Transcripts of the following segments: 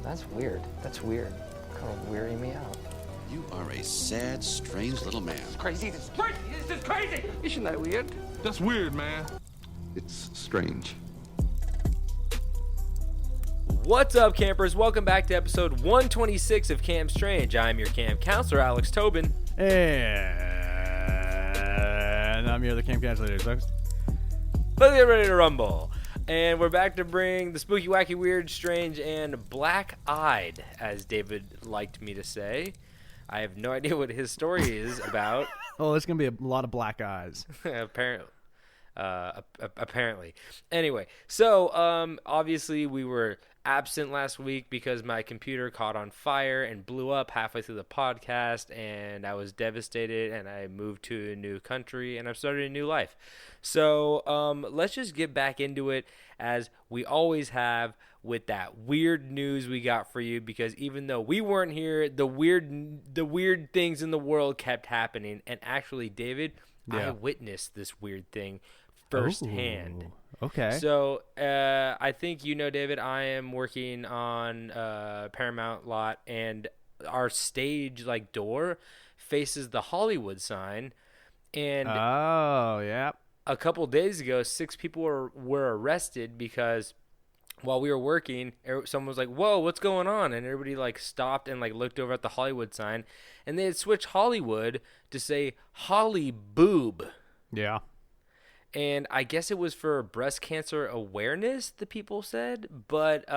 That's weird. That's weird. Kind of weirding me out. You are a sad, strange little man. Crazy. This is crazy. This is crazy. Isn't that weird? That's weird, man. It's strange. What's up, campers? Welcome back to episode 126 of Camp Strange. I'm your camp counselor, Alex Tobin. And I'm your other camp counselor. Let's get ready to rumble. And we're back to bring the spooky, wacky, weird, strange, and black-eyed, as David liked me to say. I have no idea what his story is about. Oh, there's going to be a lot of black eyes. Apparently. Anyway, so obviously we were absent last week because my computer caught on fire and blew up halfway through the podcast, and I was devastated, and I moved to a new country, and I've started a new life. So let's just get back into it as we always have with that weird news we got for you, because even though we weren't here, the weird things in the world kept happening. And actually, David, I witnessed this weird thing firsthand. Ooh, okay. So I think you know, David, I am working on Paramount lot, and our stage door faces the Hollywood sign. And a couple days ago, 6 people were arrested because while we were working, someone was like, "Whoa, what's going on?" And everybody stopped and looked over at the Hollywood sign, and they had switched Hollywood to say Holly Boob. Yeah. And I guess it was for breast cancer awareness, the people said, but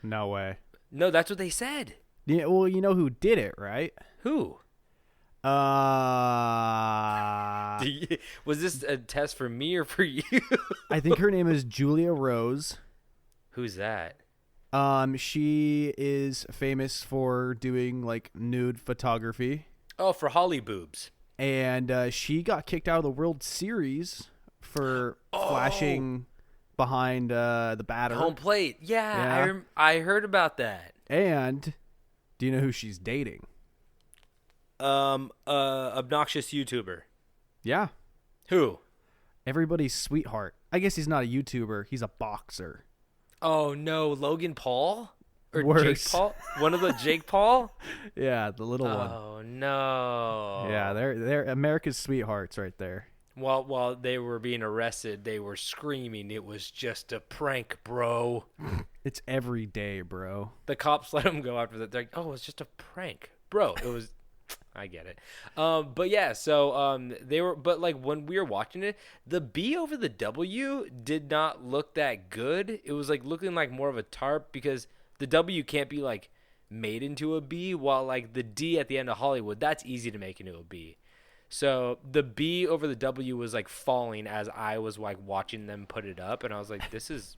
no way. No, that's what they said. Yeah, well, you know who did it, right? Who? Was this a test for me or for you? I think her name is Julia Rose. Who's that? She is famous for doing nude photography. Oh, for Holly Boobs. And she got kicked out of the World Series for flashing behind the batter. Home plate. Yeah. I heard about that. And do you know who she's dating? Obnoxious YouTuber. Yeah. Who? Everybody's sweetheart. I guess he's not a YouTuber. He's a boxer. Oh, no. Logan Paul? Or Worse. Jake Paul? One of the Jake Paul? Yeah, the little one. Oh, no. Yeah, they're America's sweethearts right there. While they were being arrested, they were screaming, "It was just a prank, bro." It's every day, bro. The cops let them go after that. They're like, "Oh, it was just a prank, bro." It was. I get it. But yeah, so they were, but when we were watching it, the B over the W did not look that good. It was looking like more of a tarp, because the W can't be made into a B, while the D at the end of Hollywood, that's easy to make into a B. So the B over the W was falling as I was watching them put it up, and I was like, this is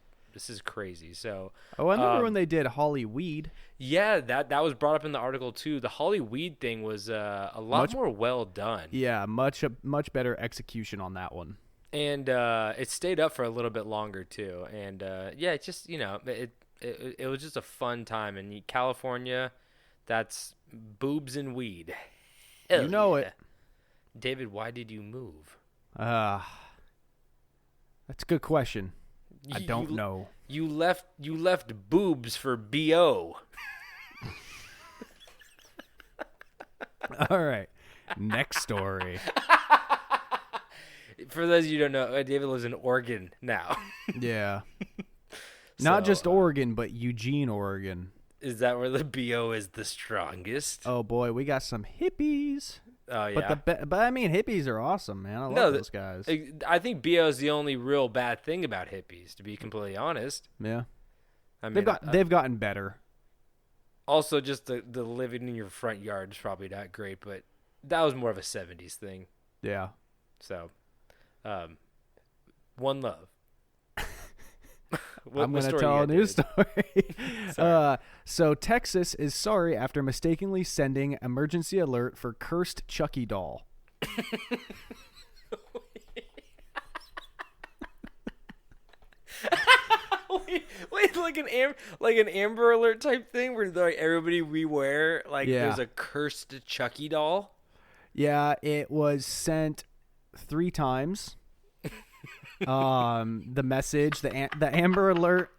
crazy. So I remember when they did Hollyweed. Yeah, that was brought up in the article too. The Hollyweed thing was a lot more well done. Yeah, much better execution on that one. And it stayed up for a little bit longer too. And yeah, it just it was just a fun time in California. That's boobs and weed. Hell you know yeah. it. David, why did you move? That's a good question. I don't know. You left boobs for BO. All right. Next story. For those of you who don't know, David lives in Oregon now. Yeah. Not just Oregon, but Eugene, Oregon. Is that where the BO is the strongest? Oh boy, we got some hippies. Oh yeah. But I mean, hippies are awesome, man. I love those guys. I think BO is the only real bad thing about hippies, to be completely honest. Yeah. I mean, they've gotten better. Also, just the living in your front yard is probably not great, but that was more of a 70s thing. Yeah. So, one love. I'm going to tell a news story. So Texas is sorry after mistakenly sending emergency alert for cursed Chucky doll. Wait, like an Amber Alert type thing where everybody we wear there's a cursed Chucky doll. Yeah, it was sent 3 times. The message, the Amber Alert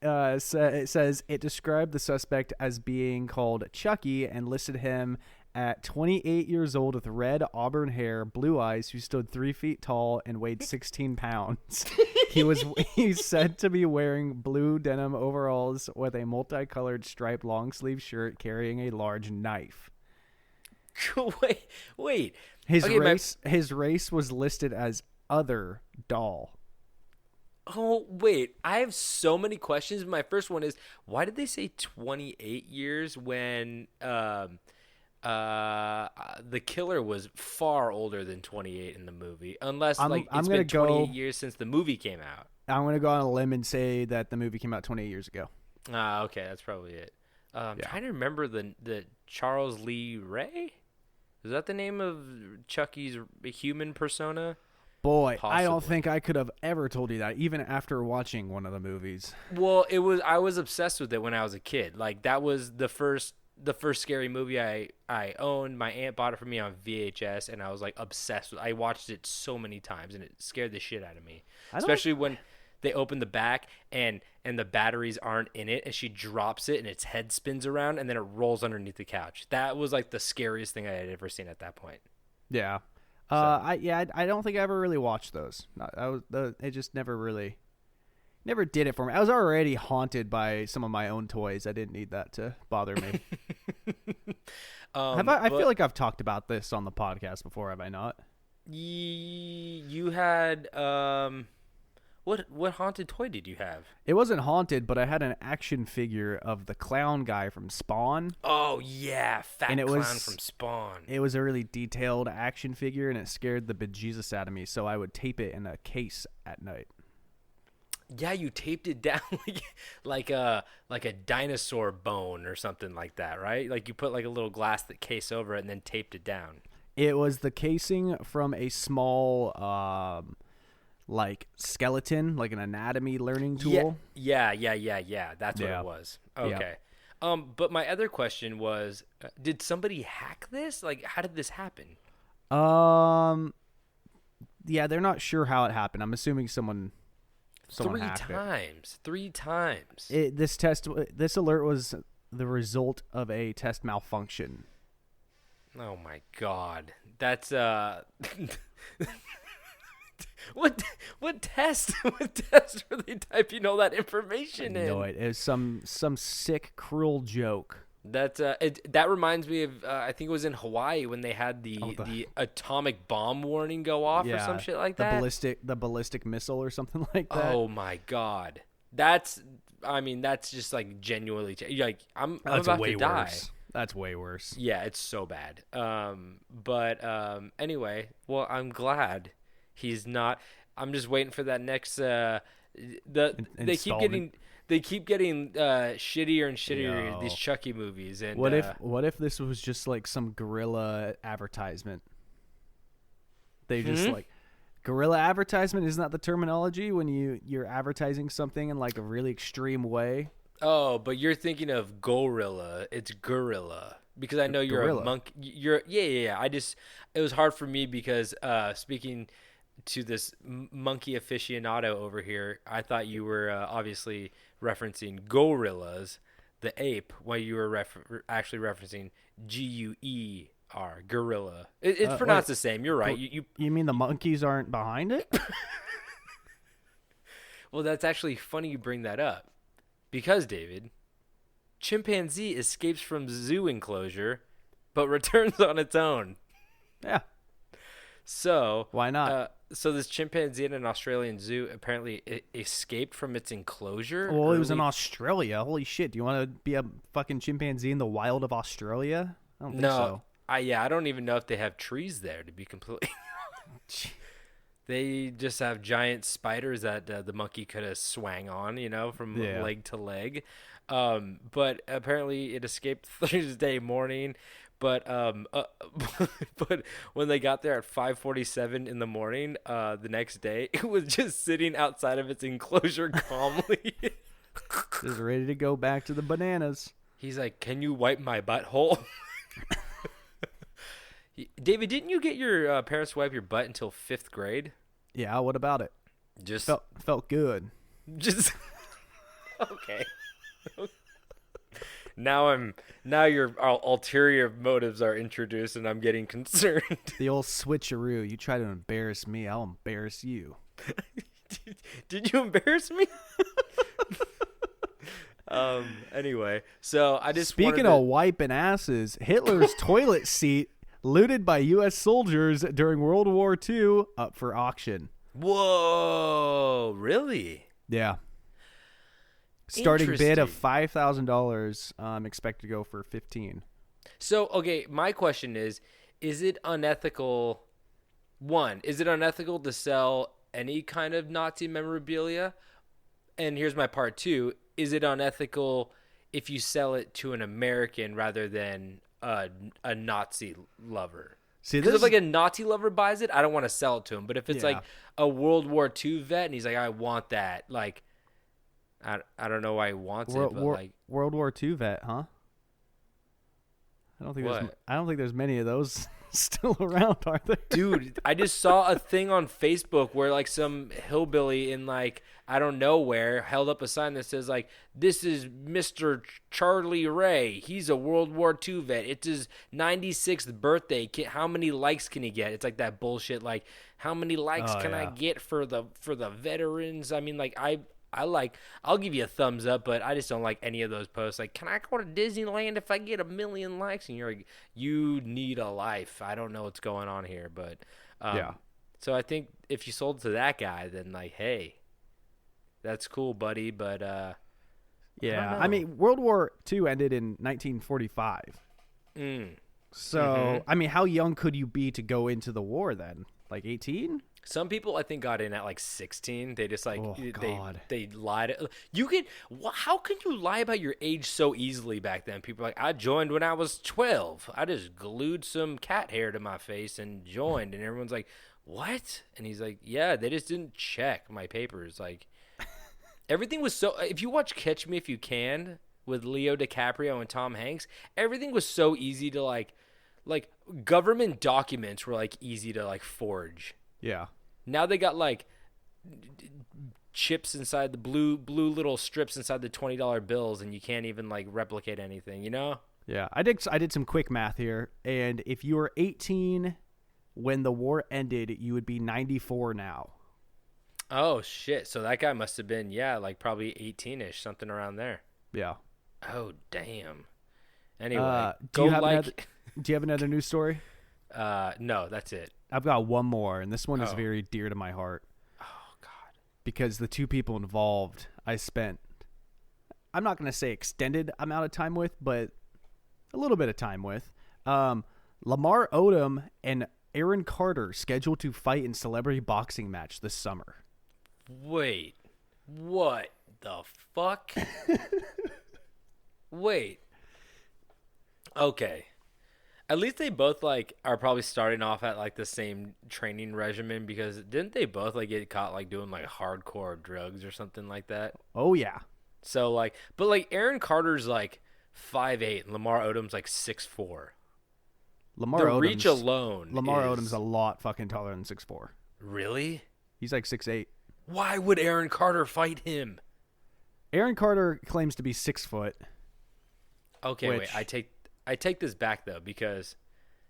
it says it described the suspect as being called Chucky and listed him at 28 years old with red auburn hair, blue eyes, who stood 3 feet tall and weighed 16 pounds. He's said to be wearing blue denim overalls with a multicolored striped long sleeve shirt, carrying a large knife. Wait. His Okay, race was listed as other doll. Oh, wait. I have so many questions. My first one is, why did they say 28 years when the killer was far older than 28 in the movie? Unless, it's been 28 years since the movie came out. I'm going to go on a limb and say that the movie came out 28 years ago. Okay. That's probably it. I'm trying to remember the Charles Lee Ray? Is that the name of Chucky's human persona? Boy, Possibly. I don't think I could have ever told you that, even after watching one of the movies. Well, I was obsessed with it when I was a kid. Like, that was the first scary movie I owned. My aunt bought it for me on VHS, and I was like obsessed with it. I watched it so many times, and it scared the shit out of me. Especially when they open the back and the batteries aren't in it, and she drops it and its head spins around and then it rolls underneath the couch. That was like the scariest thing I had ever seen at that point. Yeah. So. I don't think I ever really watched those. It just never did it for me. I was already haunted by some of my own toys. I didn't need that to bother me. I feel like I've talked about this on the podcast before, have I not? You had what haunted toy did you have? It wasn't haunted, but I had an action figure of the clown guy from Spawn. Oh yeah, clown from Spawn. It was a really detailed action figure, and it scared the bejesus out of me. So I would tape it in a case at night. Yeah, you taped it down like a dinosaur bone or something like that, right? Like you put like a little glass case over it and then taped it down. It was the casing from a small skeleton, like an anatomy learning tool. Yeah. That's what it was. Okay. Yeah. But my other question was, did somebody hack this? Like, how did this happen? Yeah, they're not sure how it happened. I'm assuming someone hacked it. 3 times. This alert was the result of a test malfunction. Oh my God. That's What test? What test were they typing all that information in? No, it was some sick, cruel joke. That reminds me of I think it was in Hawaii when they had the atomic bomb warning go off or some shit like that. The ballistic missile or something like that. Oh my God, that's just like genuinely like I'm about to die. Worse. That's way worse. Yeah, it's so bad. Anyway, well, I'm glad he's not. I'm just waiting for that next. They keep getting shittier and shittier. These Chucky movies. And what if this was just like some guerrilla advertisement? They just like guerrilla advertisement. Isn't that the terminology when you're advertising something in like a really extreme way? Oh, but you're thinking of gorilla. It's gorilla. Because I know you're a monk. Yeah. It was hard for me because speaking to this monkey aficionado over here, I thought you were obviously referencing gorillas, the ape, while you were actually referencing GUER, gorilla. It's pronounced the same. You're right. You mean the monkeys aren't behind it? Well, that's actually funny you bring that up. Because, David, chimpanzee escapes from zoo enclosure, but returns on its own. Yeah. So why not? So this chimpanzee in an Australian zoo apparently escaped from its enclosure. Well, it was in Australia. Holy shit! Do you want to be a fucking chimpanzee in the wild of Australia? I don't think so. I don't even know if they have trees there. To be completely, they just have giant spiders that the monkey could have swang on, from leg to leg. But apparently it escaped Thursday morning. But but when they got there at 5:47 in the morning, the next day, it was just sitting outside of its enclosure calmly, just ready to go back to the bananas. He's like, "Can you wipe my butthole?" David, didn't you get your parents to wipe your butt until 5th grade? Yeah. What about it? Just felt good. Just Okay. Now your ulterior motives are introduced, and I'm getting concerned. The old switcheroo. You try to embarrass me, I'll embarrass you. Did you embarrass me? Anyway, so I just Speaking of wiping asses, Hitler's toilet seat looted by U.S. soldiers during World War II up for auction. Whoa, really? Yeah. Starting bid of Interesting. $5,000. Expect to go for 15. So, okay, my question is it unethical? One, is it unethical to sell any kind of Nazi memorabilia? And here's my part two. Is it unethical if you sell it to an American rather than a Nazi lover? See, Because this if like a Nazi lover buys it, I don't want to sell it to him. But if it's Yeah. like a World War II vet and he's like, I want that, like, I don't know why he wants it, but like, World War II vet, huh? What? I don't think there's many of those still around, are there? dude, I just saw a thing on Facebook where like some hillbilly in like I don't know where held up a sign that says like, this is Mr. Charlie Ray. He's a World War II vet. It's his 96th birthday. How many likes can he get? It's like that bullshit. Like, how many likes can I get for the veterans? I mean, like I'll give you a thumbs up, but I just don't like any of those posts. Like, can I go to Disneyland if I get 1 million likes? And you're like, you need a life. I don't know what's going on here, but Yeah. So I think if you sold to that guy, then like, hey, that's cool, buddy. But Yeah. know. I mean, World War II ended in 1945. So, I mean, how young could you be to go into the war then? Like 18? some people I think got in at like 16. They just like Oh, God. they lied. You could how can you lie about your age so easily back then? People are like, I joined when I was 12. I just glued some cat hair to my face and joined, and everyone's like, what? And he's like, yeah, they just didn't check my papers. Like, everything was so. If you watch Catch Me If You Can with Leo DiCaprio and Tom Hanks, everything was so easy to like government documents were like easy to like forge. Yeah. Now they got like chips inside the blue little strips inside the $20 bills, and you can't even like replicate anything, you know? Yeah. I did some quick math here, and if you were 18 when the war ended, you would be 94 now. Oh shit. So that guy must have been, yeah, like probably 18ish, something around there. Yeah. Oh damn. Anyway, do you have another news story? No, that's it. I've got one more, and this one is Oh. very dear to my heart Oh god. because the two people involved I spent, I'm not going to say extended amount of time with, but a little bit of time with. Lamar Odom and Aaron Carter scheduled to fight in celebrity boxing match this summer. Wait. What the fuck? Wait. Okay. At least they both like are probably starting off at like the same training regimen, because didn't they both like get caught like doing like hardcore drugs or something like that? Oh yeah. So like, but like Aaron Carter's like 5'8" and Lamar Odom's like 6'4". Lamar The reach Odom's alone. Lamar is- Odom's a lot fucking taller than 6'4". Really? He's like 6'8". Why would Aaron Carter fight him? Aaron Carter claims to be 6 foot. Okay, Which- wait. I take this back though, because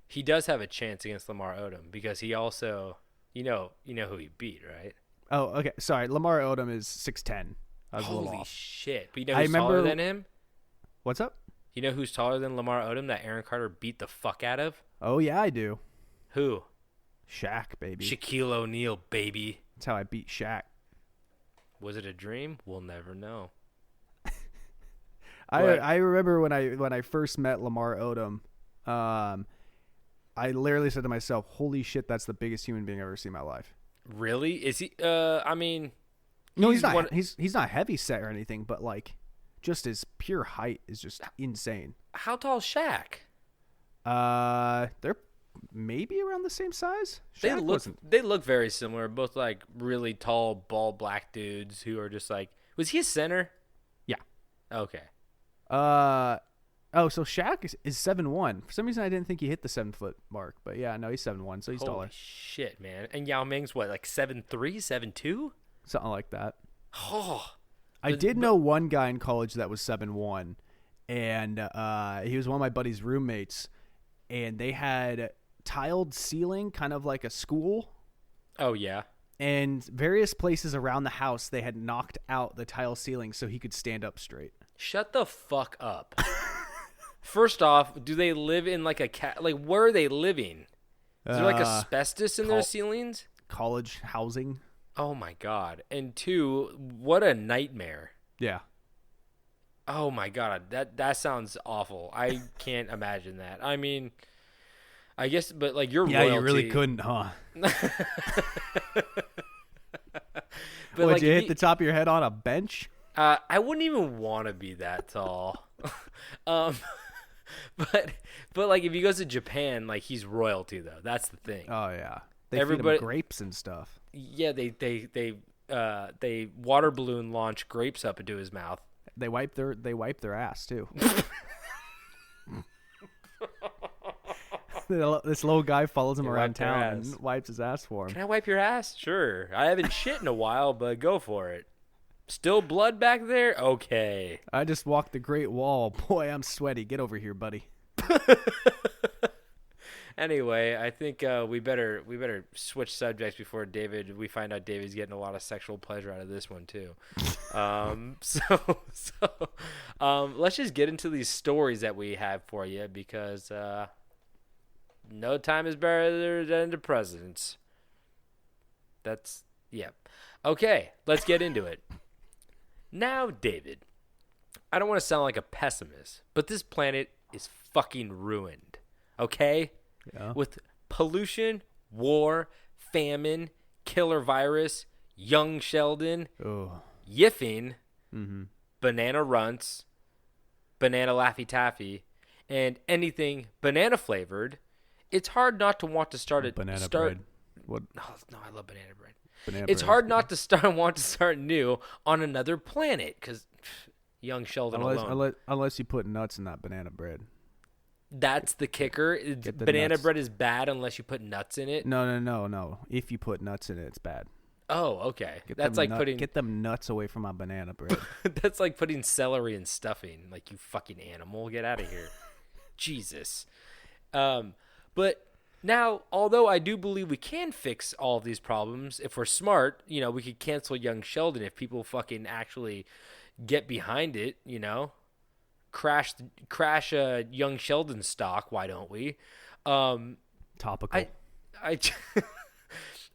he does have a chance against Lamar Odom, because he also, you know who he beat, right? Oh, okay. Sorry, Lamar Odom is 6'10". I was a little Holy off. shit! But you know I who's taller remember- than him? What's up? You know who's taller than Lamar Odom that Aaron Carter beat the fuck out of? Oh yeah, I do. Who? Shaq, baby. Shaquille O'Neal, baby. That's how I beat Shaq. Was it a dream? We'll never know. I remember when I first met Lamar Odom, I literally said to myself, "Holy shit, that's the biggest human being I've ever seen in my life." Really? Is he? I mean, No, he's not. one- He's not heavy set or anything, but like, just his pure height is just insane. How tall is Shaq? They're maybe around the same size. They Shaq look wasn't. they look very similar. Both like really tall, bald black dudes who are just like. Was he a center? Yeah. Okay. So Shaq is 7'1". For some reason, I didn't think he hit the 7 foot mark, but yeah, no, he's 7'1", so he's Holy taller, shit, man! And Yao Ming's what, like 7'3", 7'2"? something like that. Oh, I did know one guy in college that was 7'1", and he was one of my buddy's roommates, and they had tiled ceiling, kind of like a school. Oh, yeah. And various places around the house, they had knocked out the tile ceiling so he could stand up straight. Shut the fuck up. First off, do they live in like a like where are they living? Is there like asbestos in their ceilings? College housing. Oh my god. And two, what a nightmare. Yeah. Oh my god, that sounds awful. I can't imagine that. I mean, I guess, but like you're royalty. You really couldn't, huh? But Would like, you hit the top of your head on a bench? I wouldn't even want to be that tall. But like if he goes to Japan, like he's royalty though. That's the thing. Oh yeah, they feed him grapes and stuff. Yeah, they water balloon launch grapes up into his mouth. They wipe their ass too. This little guy follows him around town and wipes his ass for him. Can I wipe your ass? Sure. I haven't shit in a while, but go for it. Still blood back there? Okay. I just walked the Great Wall. Boy, I'm sweaty. Get over here, buddy. Anyway, I think we better switch subjects before we find out David's getting a lot of sexual pleasure out of this one too. Let's just get into these stories that we have for you because no time is better than the present. Okay, let's get into it. Now, David, I don't want to sound like a pessimist, but this planet is fucking ruined. Okay? Yeah. With pollution, war, famine, killer virus, young Sheldon, yiffing, banana runts, banana Laffy Taffy, and anything banana flavored, it's hard not to want to start bread. What? No, I love banana bread. Banana It's bread hard not to want to start new on another planet because young Sheldon alone. Unless you put nuts in that banana bread. That's the kicker. Banana nuts. bread is bad unless you put nuts in it. No. If you put nuts in it, it's bad. Oh, okay. Get them nuts away from my banana bread. That's like putting celery in stuffing. Like, you fucking animal, get out of here. Jesus. But now, although I do believe we can fix all of these problems if we're smart, we could cancel young Sheldon if people fucking actually get behind it, crash young Sheldon stock. Why don't we? Topical.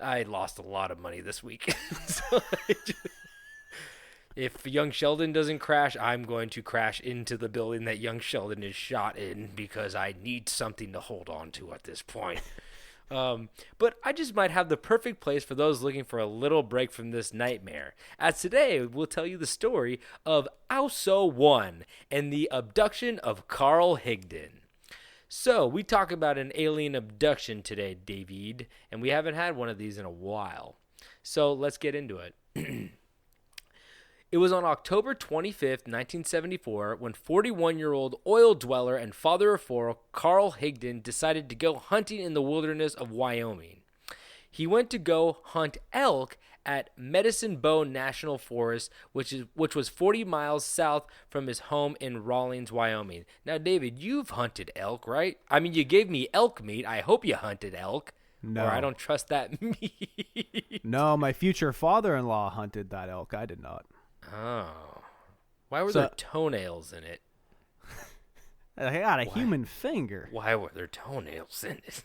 I lost a lot of money this week. So if young Sheldon doesn't crash, I'm going to crash into the building that young Sheldon is shot in because I need something to hold on to at this point. But I just might have the perfect place for those looking for a little break from this nightmare. As today, we'll tell you the story of Aussou One and the abduction of Carl Higdon. So, we talk about an alien abduction today, David, and we haven't had one of these in a while. So, let's get into it. It was on October 25th, 1974, when 41-year-old oil dweller and father of four Carl Higdon decided to go hunting in the wilderness of Wyoming. He went to go hunt elk at Medicine Bow National Forest, which was 40 miles south from his home in Rawlins, Wyoming. Now, David, you've hunted elk, right? I mean, you gave me elk meat. I hope you hunted elk. No. Or I don't trust that meat. No, my future father-in-law hunted that elk. I did not. Oh. Why were there toenails in it? I got a human finger. Why were there toenails in it?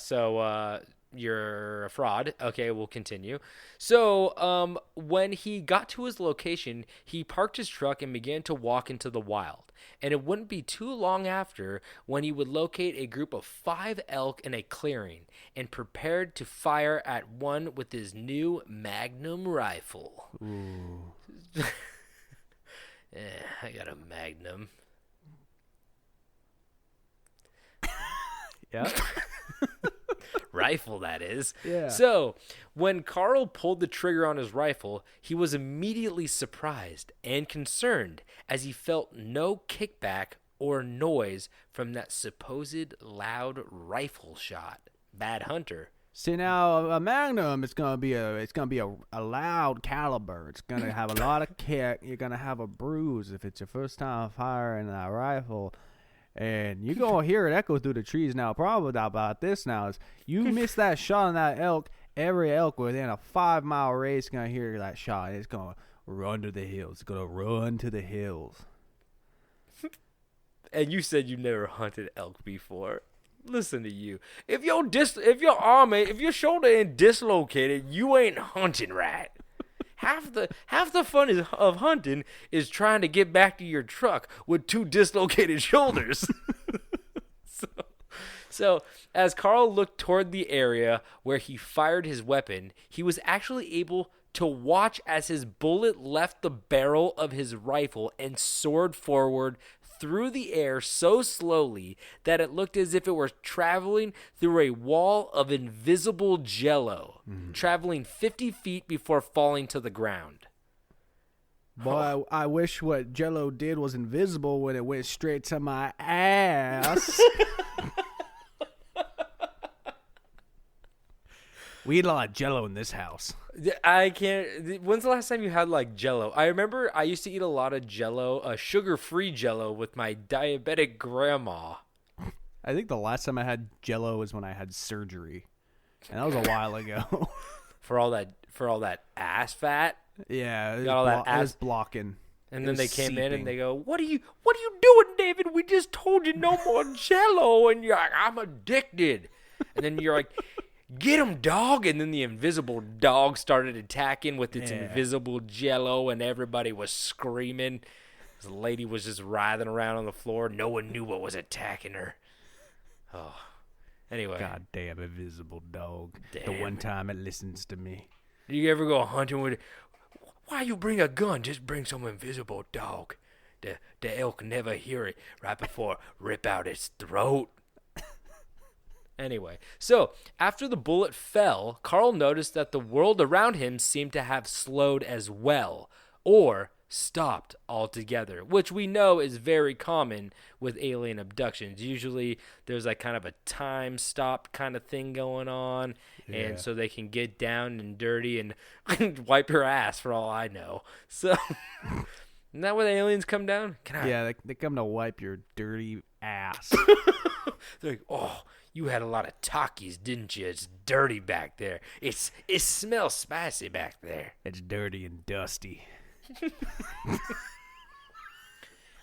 So you're a fraud. Okay, we'll continue. So when he got to his location, he parked his truck and began to walk into the wild. And it wouldn't be too long after when he would locate a group of 5 elk in a clearing and prepared to fire at one with his new Magnum rifle. Ooh. I got a Magnum. Yeah. Rifle, that is. Yeah. So, when Carl pulled the trigger on his rifle, he was immediately surprised and concerned as he felt no kickback or noise from that supposed loud rifle shot. Bad hunter. See now, a Magnum, it's gonna be a loud caliber. It's gonna have a lot of kick. You're gonna have a bruise if it's your first time firing a rifle, and you're gonna hear it echo through the trees. Now, problem about this now is you miss that shot on that elk. Every elk within a 5-mile radius is gonna hear that shot. It's gonna run to the hills. It's gonna run to the hills. And you said you never hunted elk before. Listen to you. If your shoulder ain't dislocated, you ain't hunting right. Half the fun of hunting is trying to get back to your truck with 2 dislocated shoulders. So as Carl looked toward the area where he fired his weapon, he was actually able to watch as his bullet left the barrel of his rifle and soared forward through the air so slowly that it looked as if it were traveling through a wall of invisible jello, traveling 50 feet before falling to the ground. Boy, I wish what jello did was invisible when it went straight to my ass. We eat a lot of jello in this house. I can't. When's the last time you had like jello? I remember I used to eat a lot of jello, sugar-free jello with my diabetic grandma. I think the last time I had jello was when I had surgery. And that was a while ago. for all that ass fat. Yeah, it Got all that it was ass blocking. And It then was they came in seeping. and they go, What are you doing, David? We just told you no more jello. And you're like, I'm addicted. And then you're like, get him, dog. And then the invisible dog started attacking with its invisible jello, and everybody was screaming. The lady was just writhing around on the floor. No one knew what was attacking her. Oh. Anyway. Goddamn invisible dog. Damn. The one time it listens to me. Do you ever go hunting with it? Why you bring a gun? Just bring some invisible dog. The elk never hear it right before rip out its throat. Anyway, so after the bullet fell, Carl noticed that the world around him seemed to have slowed as well, or stopped altogether, which we know is very common with alien abductions. Usually there's like kind of a time stop kind of thing going on, and so they can get down and dirty and wipe your ass for all I know. So isn't that where the aliens come down? Yeah, they come to wipe your dirty ass. They're like, oh, you had a lot of Takis, didn't you? It's dirty back there. It smells spicy back there. It's dirty and dusty.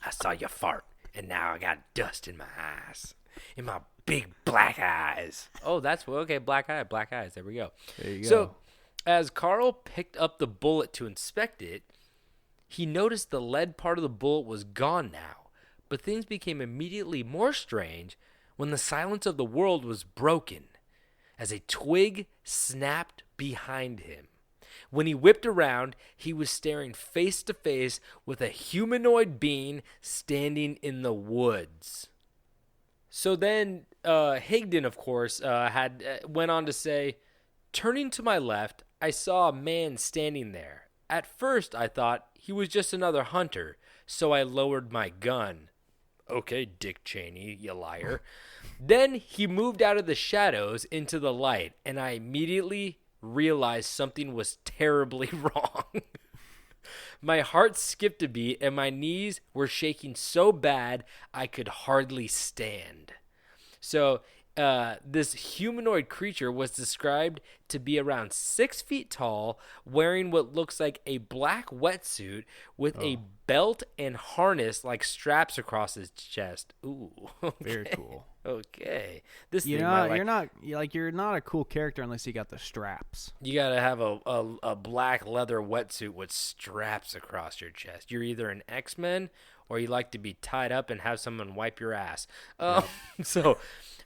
I saw you fart, and now I got dust in my eyes. In my big black eyes. Oh, that's okay. Black eyes. There we go. There you go. So, as Carl picked up the bullet to inspect it, he noticed the lead part of the bullet was gone now. But things became immediately more strange when the silence of the world was broken, as a twig snapped behind him. When he whipped around, he was staring face to face with a humanoid being standing in the woods. So then Higdon, of course, went on to say, turning to my left, I saw a man standing there. At first, I thought he was just another hunter, so I lowered my gun. Okay, Dick Cheney, you liar. Then he moved out of the shadows into the light, and I immediately realized something was terribly wrong. My heart skipped a beat, and my knees were shaking so bad I could hardly stand. So this humanoid creature was described to be around 6 feet tall, wearing what looks like a black wetsuit with a belt and harness like straps across his chest. Ooh, okay. Very cool. Okay, this You're thing not you're not a cool character unless you got the straps. You gotta have a black leather wetsuit with straps across your chest. You're either an X-Men or you like to be tied up and have someone wipe your ass. So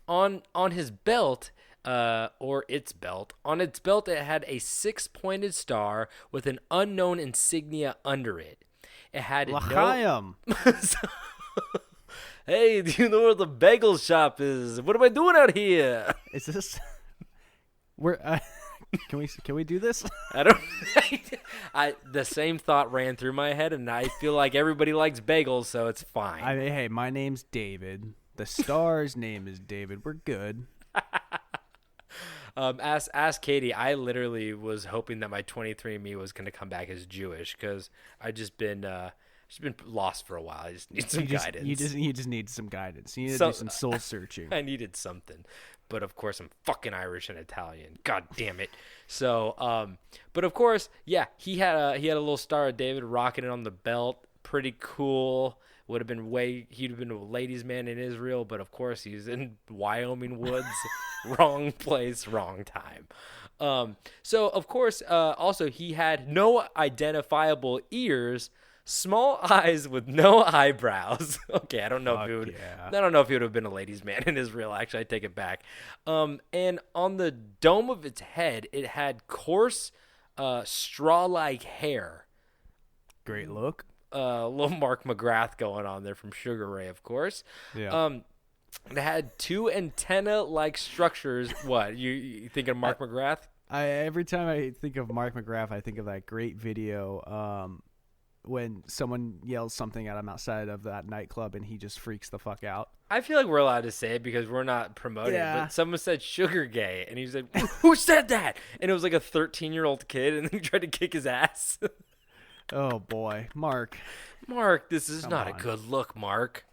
on his belt, or its belt, it had a 6-pointed star with an unknown insignia under it. It had L'chaim. Hey, do you know where the bagel shop is? What am I doing out here? Is this? Can we do this? I don't. The same thought ran through my head, and I feel like everybody likes bagels, so it's fine. Hey, my name's David. The star's name is David. We're good. Ask Katie. I literally was hoping that my 23andMe was going to come back as Jewish because I just been lost for a while. I just need some guidance. You just need some guidance. You need to So- do some soul searching. I needed something, but of course I'm fucking Irish and Italian. God damn it. So, but of course, yeah, he had a little Star of David rocking it on the belt. Pretty cool. He'd have been a ladies' man in Israel, but of course he's in Wyoming woods. Wrong place, wrong time. So of course, also he had no identifiable ears, small eyes with no eyebrows. Okay, I don't know if he would have been a ladies' man in Israel. Actually, I take it back. And on the dome of its head, it had coarse, straw-like hair. Great look. Little Mark McGrath going on there from Sugar Ray, of course. Yeah. It had two antenna-like structures. What, you think of Mark McGrath? Every time I think of Mark McGrath, I think of that great video when someone yells something at him outside of that nightclub and he just freaks the fuck out. I feel like we're allowed to say it because we're not promoting Yeah. but someone said sugar gay, and he's like, who said that? And it was like a 13-year-old kid, and he tried to kick his ass. Oh, boy. Mark, this is not on. a good look, Mark.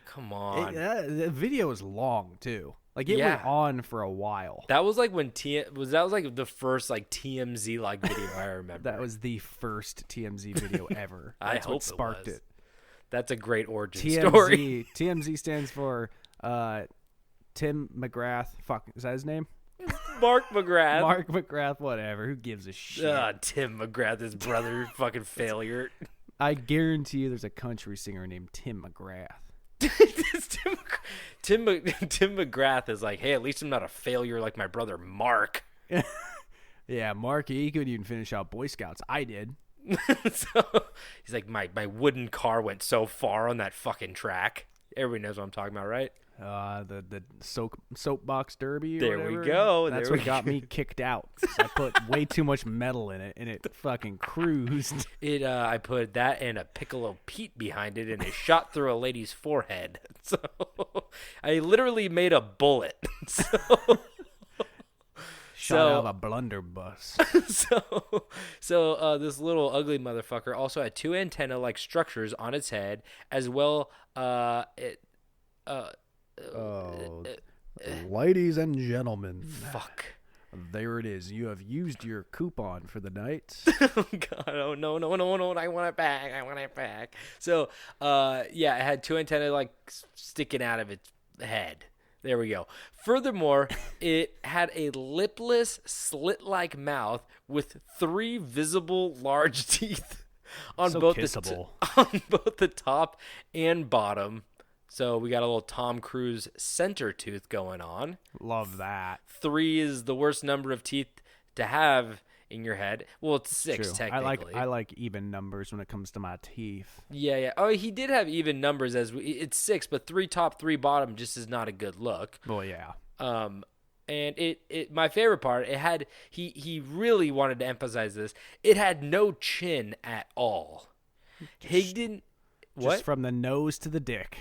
Come on. the video is long, too. Like, it Yeah. went on for a while. That was like when that was like the first like TMZ like video I remember. That was the first TMZ video ever. I That's hope what sparked was. it. That's a great origin story. TMZ stands for Tim McGrath. Fuck, is that his name? Mark McGrath. Mark McGrath, whatever. Who gives a shit? Tim McGrath, his brother, fucking failure. I guarantee you there's a country singer named Tim McGrath. Tim McGrath is like, hey, at least I'm not a failure like my brother Mark. Yeah, Mark, he couldn't even finish out Boy Scouts. I did. So he's like, my wooden car went so far on that fucking track. Everybody knows what I'm talking about, right? The soapbox derby. Or There we whatever. go, That's there what we got me kicked out. I put way too much metal in it, and it fucking cruised. I put that and a Piccolo Pete behind it, and it shot through a lady's forehead. So I literally made a bullet. Shot out of a blunderbuss. So this little ugly motherfucker also had two antenna-like structures on its head, as well. Ladies and gentlemen, Fuck. there it is. You have used your coupon for the night. Oh God! Oh no! I want it back! So, yeah, it had two antennae like sticking out of its head. There we go. Furthermore, it had a lipless, slit-like mouth with three visible large teeth on So both kissable. on both the top and bottom. So we got a little Tom Cruise center tooth going on. Love that. 3 is the worst number of teeth to have in your head. Well, it's 6 True. technically. I like even numbers when it comes to my teeth. Yeah. Oh, he did have even numbers it's 6, but 3 top, 3 bottom just is not a good look. Well, yeah. And it my favorite part, it had he really wanted to emphasize this. It had no chin at all. Higdon Just what? from the nose to the dick.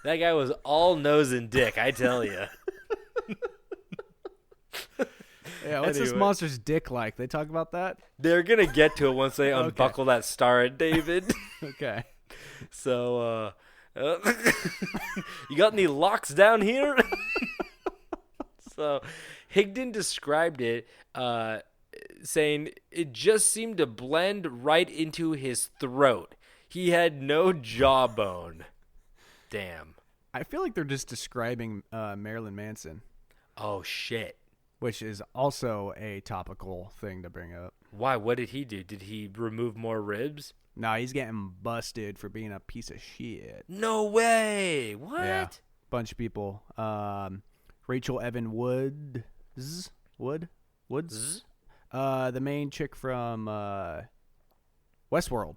That guy was all nose and dick, I tell you. Yeah, what's this Anyway. monster's dick like? They talk about that? They're gonna get to it once they unbuckle that Star of David. Okay. So, you got any locks down here? So, Higdon described it, saying it just seemed to blend right into his throat. He had no jawbone. Damn. I feel like they're just describing Marilyn Manson, Oh, shit. which is also a topical thing to bring up. Why? What did he do? Did he remove more ribs? Nah, he's getting busted for being a piece of shit. No way. What? Yeah. Bunch of people. Rachel Evan Woods. Zzz? The main chick from Westworld.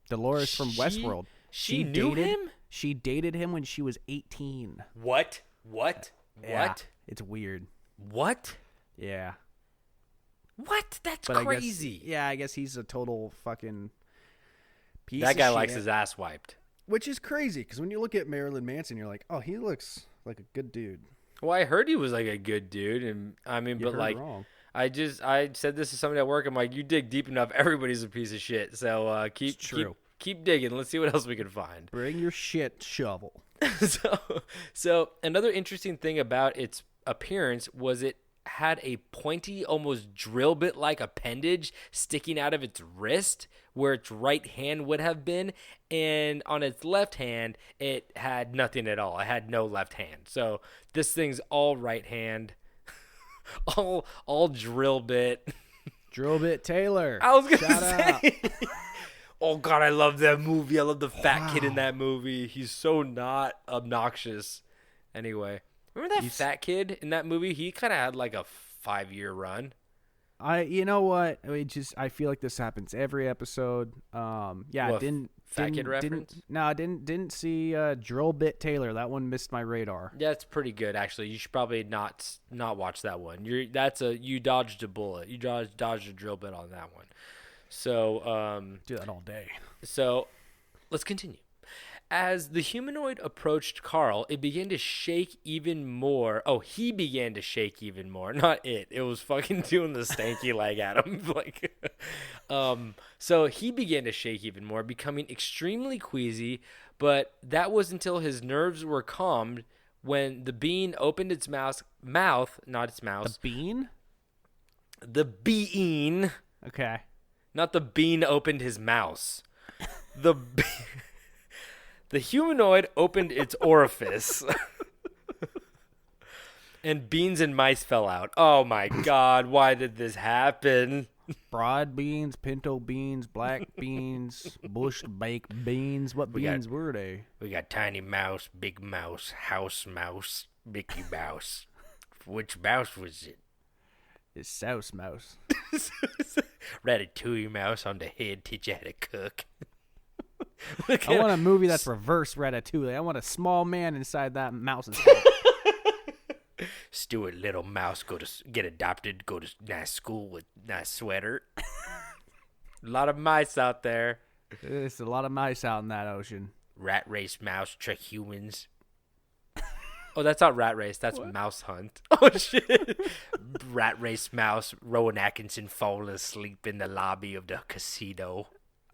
Dolores from Westworld. She knew him? She dated him when she was 18. What? Yeah, What? it's weird. What? Yeah. What? That's But crazy. I guess he's a total fucking piece That of guy shit. likes his ass wiped. Which is crazy, because when you look at Marilyn Manson, you're like, oh, he looks like a good dude. Well, I heard he was like a good dude, and I mean, You but heard like, wrong. I said this to somebody at work. I'm like, you dig deep enough, everybody's a piece of shit. So keep digging. Let's see what else we can find. Bring your shit shovel. So another interesting thing about its appearance was it had a pointy, almost drill bit like appendage sticking out of its wrist where its right hand would have been, and on its left hand it had nothing at all. It had no left hand. So this thing's all right hand. all drill bit. Drill bit Taylor. I was gonna Shout say. out. Oh God, I love that movie. I love the fat kid in that movie. He's so not obnoxious. Anyway, remember that fat kid in that movie? He kind of had like a 5-year run. You know what? I feel like this happens every episode. Yeah, What, fat kid reference? Didn't see Drill Bit Taylor. That one missed my radar. Yeah, it's pretty good actually. You should probably not watch that one. You dodged a bullet. You dodged a drill bit on that one. So Do that all day. So let's continue. As the humanoid approached Carl, it began to shake even more. Oh, he began to shake even more. Not it. It was fucking doing the stanky leg at him. So he began to shake even more, becoming extremely queasy. But that was until his nerves were calmed when the being opened its mouth, not its mouse. The bean? The being. Okay. Not the bean opened his mouse. The humanoid opened its orifice. And beans and mice fell out. Oh my God, why did this happen? Broad beans, pinto beans, black beans, bush baked beans. What beans were they? We got tiny mouse, big mouse, house mouse, Mickey Mouse. Which mouse was it? It's Souse Mouse. Ratatouille mouse on the head, teach you how to cook. I want a movie that's reverse Ratatouille. I want a small man inside that mouse's head. Stuart Little Mouse get adopted, go to nice school with nice sweater. A lot of mice out there. There's a lot of mice out in that ocean. Rat Race Mouse trick humans. Oh, that's not Rat Race. That's Mouse Hunt. Oh, shit. Rat Race Mouse. Rowan Atkinson falling asleep in the lobby of the casino.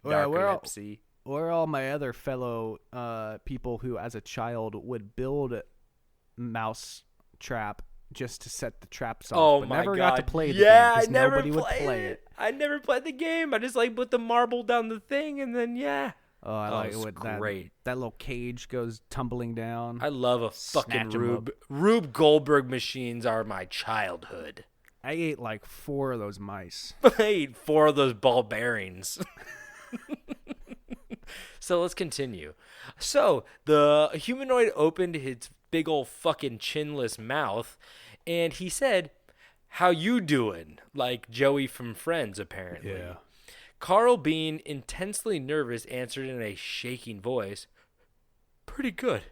Narcolepsy. Where are all my other fellow people who, as a child, would build mouse trap just to set the traps off, but my never God. got to play the game I because never nobody would play it. I never played the game. I just put the marble down the thing and then Oh, I like it it's when great. that little cage goes tumbling down. I love a fucking Snatch 'em up. Rube Goldberg machines are my childhood. I ate like 4 of those mice. I ate 4 of those ball bearings. So let's continue. So the humanoid opened his big old fucking chinless mouth and he said, "How you doing?" Like Joey from Friends, apparently. Yeah. Carl, being intensely nervous, answered in a shaking voice, "Pretty good."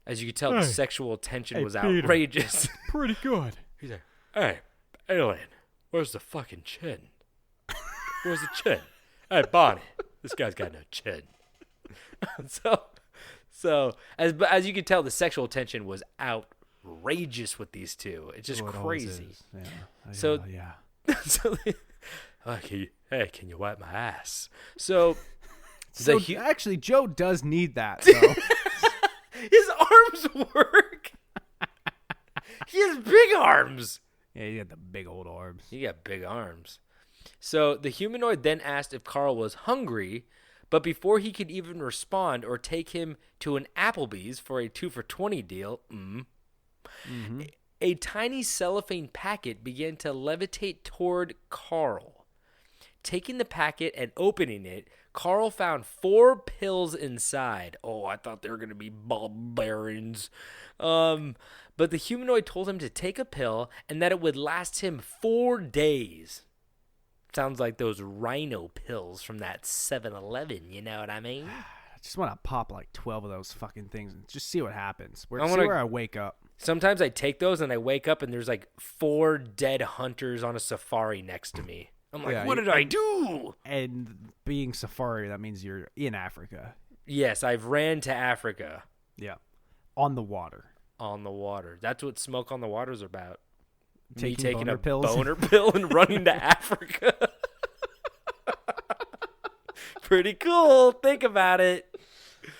As you could tell, the sexual tension was Peter. outrageous. Pretty good. He's like, "Hey, alien, where's the fucking chin? Where's the chin? Hey, Bonnie, this guy's got no chin." So as you could tell, the sexual tension was outrageous with these two. It's just crazy. Yeah. So- yeah. So can you wipe my ass? So So actually, Joe does need that. So. his arms work. He has big arms. Yeah, he got the big old arms. He got big arms. So the humanoid then asked if Carl was hungry, but before he could even respond or take him to an Applebee's for a 2 for $20 deal, a tiny cellophane packet began to levitate toward Carl. Taking the packet and opening it, Carl found 4 pills inside. Oh, I thought they were going to be ball bearings. But the humanoid told him to take a pill and that it would last him 4 days. Sounds like those rhino pills from that 7-Eleven, you know what I mean? I just want to pop like 12 of those fucking things and just see what happens. See wanna- where I wake up. Sometimes I take those and I wake up and there's like 4 dead hunters on a safari next to me. I'm like, Yeah, what did I do? And being safari, that means you're in Africa. Yes, I've ran to Africa Yeah. On the water. on the water. That's what Smoke on the Water is about. Me Taking taking boner a pills. boner pill and running to Africa. Pretty cool. Think about it.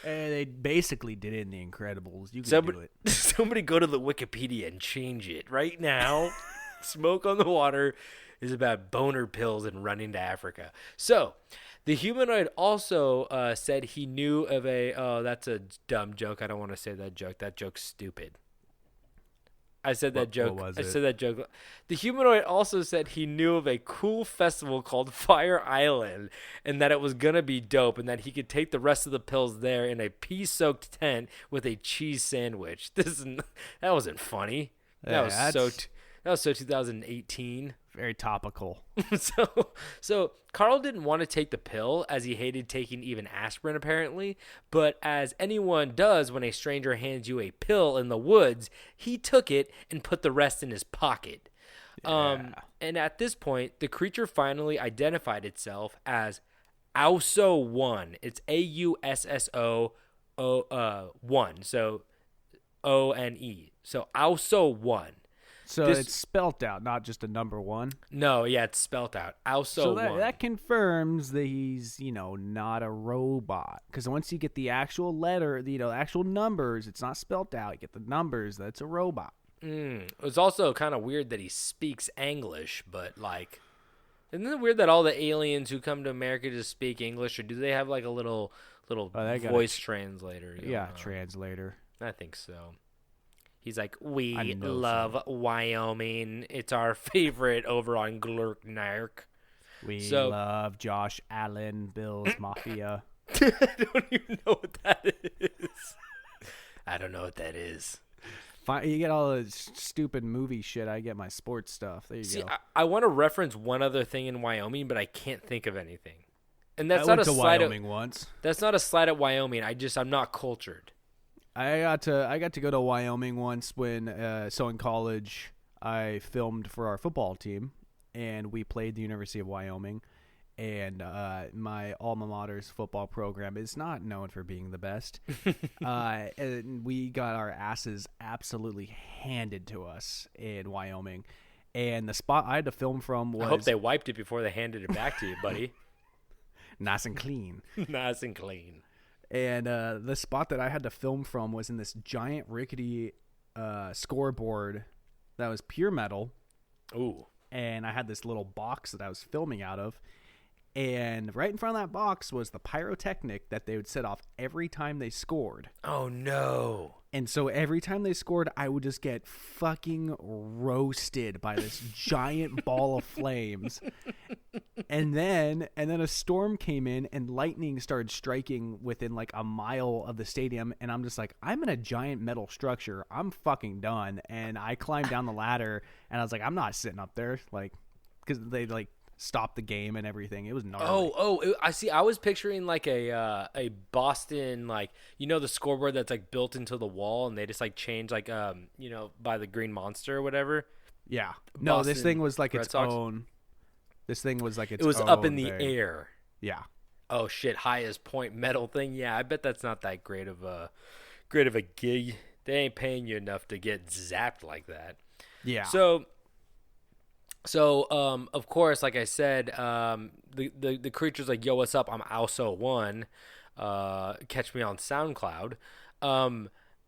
And they basically did it in The Incredibles. You can do Somebody, it. somebody go to the Wikipedia and change it right now. Smoke on the Water is about boner pills and running to Africa. So, the humanoid also said he knew of a... Oh, that's a dumb joke. I don't want to say that joke. That joke's stupid. I said that joke. What was I it? said that joke. The humanoid also said he knew of a cool festival called Fire Island and that it was going to be dope and that he could take the rest of the pills there in a pea-soaked tent with a cheese sandwich. That wasn't funny. Yeah, That was so 2018. Very topical. So Carl didn't want to take the pill as he hated taking even aspirin apparently, but as anyone does when a stranger hands you a pill in the woods, he took it and put the rest in his pocket. And at this point, the creature finally identified itself as Aussou One. It's AUSSO 1. So ONE. So Aussou One. So it's spelt out, not just a number one. No, yeah, it's spelt out. Also, So that confirms that he's, not a robot. Because once you get the actual letter, the actual numbers, it's not spelt out. You get the numbers, that's a robot. It's also kind of weird that he speaks English, but isn't it weird that all the aliens who come to America just speak English, or do they have like a little they got voice translator? Translator. I think so. He's like, we I know love Wyoming. It's our favorite over on Glurknark. We love Josh Allen, Bill's Mafia. I don't even know what that is. I don't know what that is. You get all the stupid movie shit. I get my sports stuff. There you go. I want to reference one other thing in Wyoming, but I can't think of anything. And that's I not went a to slight Wyoming once. That's not a slight at Wyoming. I'm not cultured. I got to go to Wyoming once when in college I filmed for our football team and we played the University of Wyoming, and my alma mater's football program is not known for being the best. And we got our asses absolutely handed to us in Wyoming, and the spot I had to film from was I hope they wiped it before they handed it back to you, buddy. nice and clean. Nice and clean. And the spot that I had to film from was in this giant rickety scoreboard that was pure metal. Ooh. And I had this little box that I was filming out of. And right in front of that box was the pyrotechnic that they would set off every time they scored. Oh, no. And so every time they scored, I would just get fucking roasted by this giant ball of flames. And then a storm came in and lightning started striking within like a mile of the stadium. And I'm just like, I'm in a giant metal structure. I'm fucking done. And I climbed down the ladder and I was like, I'm not sitting up there. Like, because they like stopped the game and everything. It was gnarly. I see. I was picturing like a Boston, like, the scoreboard that's like built into the wall and they just like change like by the Green Monster or whatever. Yeah. No, this Boston thing was like Red its Sox. own. This thing was like its It was own up in the thing. air. Yeah. Oh shit, highest point metal thing. Yeah, I bet that's not that great of a gig. They ain't paying you enough to get zapped like that. Yeah. So, of course, like I said, the creature's like, yo, what's up? I'm Aussou One. Catch me on SoundCloud.